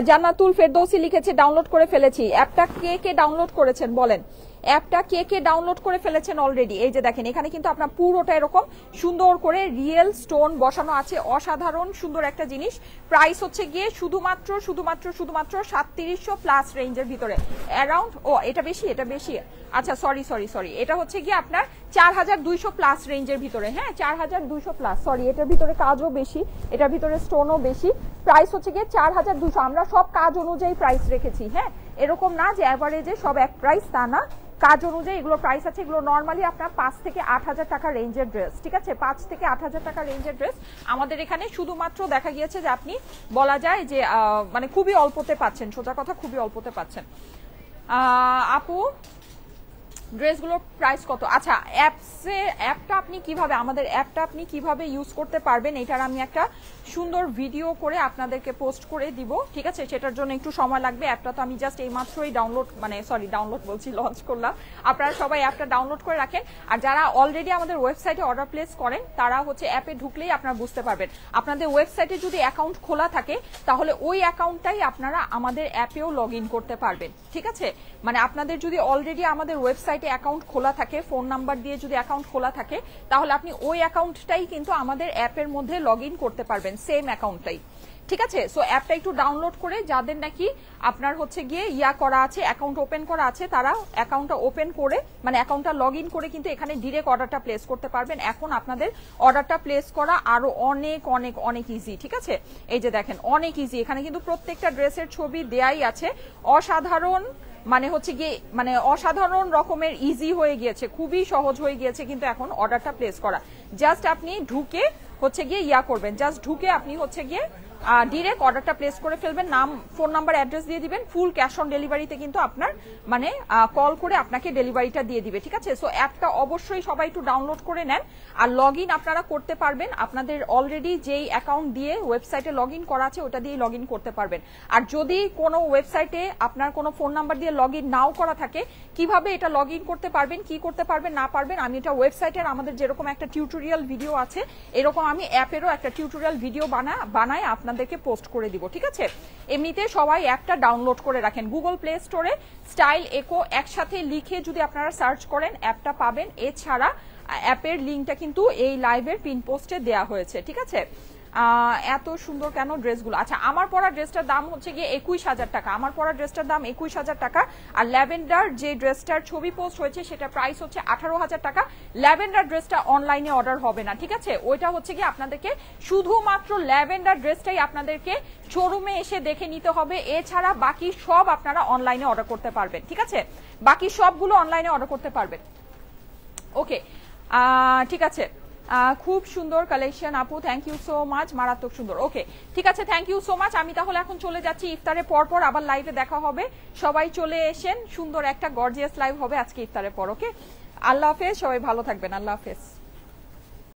জান্নাতুল ফেরদৌসি লিখেছে ডাউনলোড করে ফেলেছি। অ্যাপটা কে কে ডাউনলোড করেছেন বলেন, অ্যাপটা কে কে ডাউনলোড করে ফেলেছেন অলরেডি? এই যে দেখেন এখানে কিন্তু আপনার পুরোটা এরকম সুন্দর করে রিয়েল স্টোন বসানো আছে, অসাধারণ সুন্দর একটা জিনিস। প্রাইস হচ্ছে গিয়ে শুধুমাত্র 3700 প্লাস রেঞ্জের ভিতরে, অ্যারাউন্ড, ও এটা বেশি, এটা বেশি, আচ্ছা সরি, এটা হচ্ছে গিয়ে আপনার 4200 প্লাস রেঞ্জের ভিতরে, হ্যাঁ 4200 প্লাস, সরি এটার ভিতরে কাজও বেশি, এটার ভিতরে স্টোনও বেশি। প্রাইস হচ্ছে গিয়ে 4200, আমরা সব কাজ অনুযায়ী প্রাইস রেখেছি, হ্যাঁ এরকম না যে অ্যাভারেজে সব এক প্রাইস, তা না, কাজ অনুযায়ী এগুলো প্রাইস আছে। এগুলো নর্মালি আপনার 5 থেকে 8000 টাকা রেঞ্জের ড্রেস, ঠিক আছে? 5 থেকে 8000 টাকা রেঞ্জের ড্রেস আমাদের এখানে শুধুমাত্র দেখা গিয়েছে যে আপনি বলা যায় যে মানে খুবই অল্পতে পাচ্ছেন, সোজা কথা খুবই অল্পতে পাচ্ছেন। আপু ড্রেসগুলোর প্রাইস কত? আচ্ছা অ্যাপটা আপনি কিভাবে, আমাদের অ্যাপটা আপনি কিভাবে ইউজ করতে পারবেন এটার আমি একটা সুন্দর ভিডিও করে আপনাদেরকে পোস্ট করে দিব, ঠিক আছে? সেটার জন্য একটু সময় লাগবে। অ্যাপটা তো আমি জাস্ট এইমাত্রই ডাউনলোড বলছি, লঞ্চ করলাম। আপনারা সবাই অ্যাপটা ডাউনলোড করে রাখেন। আর যারা অলরেডি আমাদের ওয়েবসাইটে অর্ডার প্লেস করেন তারা হচ্ছে অ্যাপে ঢুকলেই আপনারা বুঝতে পারবেন। আপনাদের ওয়েবসাইটে যদি অ্যাকাউন্ট খোলা থাকে তাহলে ওই অ্যাকাউন্টটাই আপনারা আমাদের অ্যাপেও লগ ইন করতে পারবেন, ঠিক আছে? মানে আপনাদের যদি অলরেডি আমাদের ওয়েবসাইটে অ্যাকাউন্ট খোলা থাকে, ফোন নাম্বার দিয়ে যদি অ্যাকাউন্ট খোলা থাকে, তাহলে আপনি ওই অ্যাকাউন্টটাই কিন্তু আমাদের অ্যাপের মধ্যে লগ ইন করতে পারবেন, সেম অ্যাকাউন্টটাই, ঠিক আছে? সো অ্যাপটা একটু ডাউনলোড করে যাদের নাকি আপনার হচ্ছে গিয়ে করা আছে, অ্যাকাউন্ট ওপেন করা আছে, তারা অ্যাকাউন্টটা ওপেন করে মানে অ্যাকাউন্টটা লগ ইন করে কিন্তু এখানে ডিরেক্ট অর্ডারটা প্লেস করতে পারবেন। এখন আপনাদের অর্ডারটা প্লেস করা আরো অনেক অনেক অনেক ইজি, ঠিক আছে? এই যে দেখেন অনেক ইজি, এখানে কিন্তু প্রত্যেকটা ড্রেসের ছবি দেয়াই আছে, অসাধারণ মানে হচ্ছে গিয়ে মানে অসাধারণ রকমের ইজি হয়ে গিয়েছে, খুবই সহজ হয়ে গিয়েছে কিন্তু এখন অর্ডারটা প্লেস করা। জাস্ট আপনি ঢুকে হচ্ছে গিয়ে করবেন, জাস্ট ঢুকে আপনি হচ্ছে গিয়ে ডিরেক্ট অর্ডারটা প্লেস করে ফেলবেন, নাম ফোন নাম্বার অ্যাড্রেস দিয়ে দিবেন, ফুল ক্যাশ অন ডেলিভারিতে কিন্তু আপনার মানে কল করে আপনাকে ডেলিভারিটা দিয়ে দিবে, ঠিক আছে? সো অ্যাপটা অবশ্যই সবাই একটু ডাউনলোড করে নেন আর লগ ইন আপনারা করতে পারবেন। আপনাদের অলরেডি যেই অ্যাকাউন্ট দিয়ে ওয়েবসাইটে লগ ইন করা আছে ওটা দিয়ে লগ ইন করতে পারবেন। আর যদি কোনো ওয়েবসাইটে আপনার কোনো ফোন নাম্বার দিয়ে লগ ইন নাও করা থাকে, কিভাবে এটা লগ ইন করতে পারবেন, কি করতে পারবেন না পারবেন, আমি এটা ওয়েবসাইটের আমাদের যেরকম একটা টিউটোরিয়াল ভিডিও আছে এরকম আমি অ্যাপেরও একটা টিউটোরিয়াল ভিডিও বানায় আপনাদেরকে পোস্ট করে দিব, ঠিক আছে? এমনিতে সবাই অ্যাপটা ডাউনলোড করে রাখেন, গুগল প্লে স্টোরে স্টাইল ইকো একসাথে লিখে যদি আপনারা সার্চ করেন অ্যাপটা পাবেন। এছাড়া অ্যাপের লিঙ্কটা কিন্তু এই লাইভের পিন পোস্টে দেয়া হয়েছে, ঠিক আছে? এত সুন্দর কেন ড্রেসগুলো? আচ্ছা, আমার পরা ড্রেসটার দাম হচ্ছে গিয়ে 21,000 টাকা। আমার পরা ড্রেসটার দাম 21,000 টাকা। আর ল্যাভেন্ডার যে ড্রেসটার ছবি পোস্ট হয়েছে সেটা প্রাইস হচ্ছে 18,000 টাকা। ল্যাভেন্ডার ড্রেসটা অনলাইনে অর্ডার হবে না, ঠিক আছে? ওইটা হচ্ছে গিয়ে আপনাদেরকে শুধুমাত্র ল্যাভেন্ডার ড্রেসটাই আপনাদেরকে শোরুমে এসে দেখে নিতে হবে। এছাড়া বাকি সব আপনারা অনলাইনে অর্ডার করতে পারবেন, ঠিক আছে? বাকি সবগুলো অনলাইনে অর্ডার করতে পারবেন। ওকে, ঠিক আছে। খুব সুন্দর কালেকশন আপু, থ্যাংক ইউ সো মাচ, মারাত্মক সুন্দর। ওকে, ঠিক আছে, থ্যাংক ইউ সো মাচ। আমি তাহলে এখন চলে যাচ্ছি, ইফতারের পর পর আবার লাইভে দেখা হবে। সবাই চলে এসেন, সুন্দর একটা গর্জিয়াস লাইভ হবে আজকে ইফতারের পর। ওকে, আল্লাহ হাফেজ, সবাই ভালো থাকবেন, আল্লাহ হাফেজ।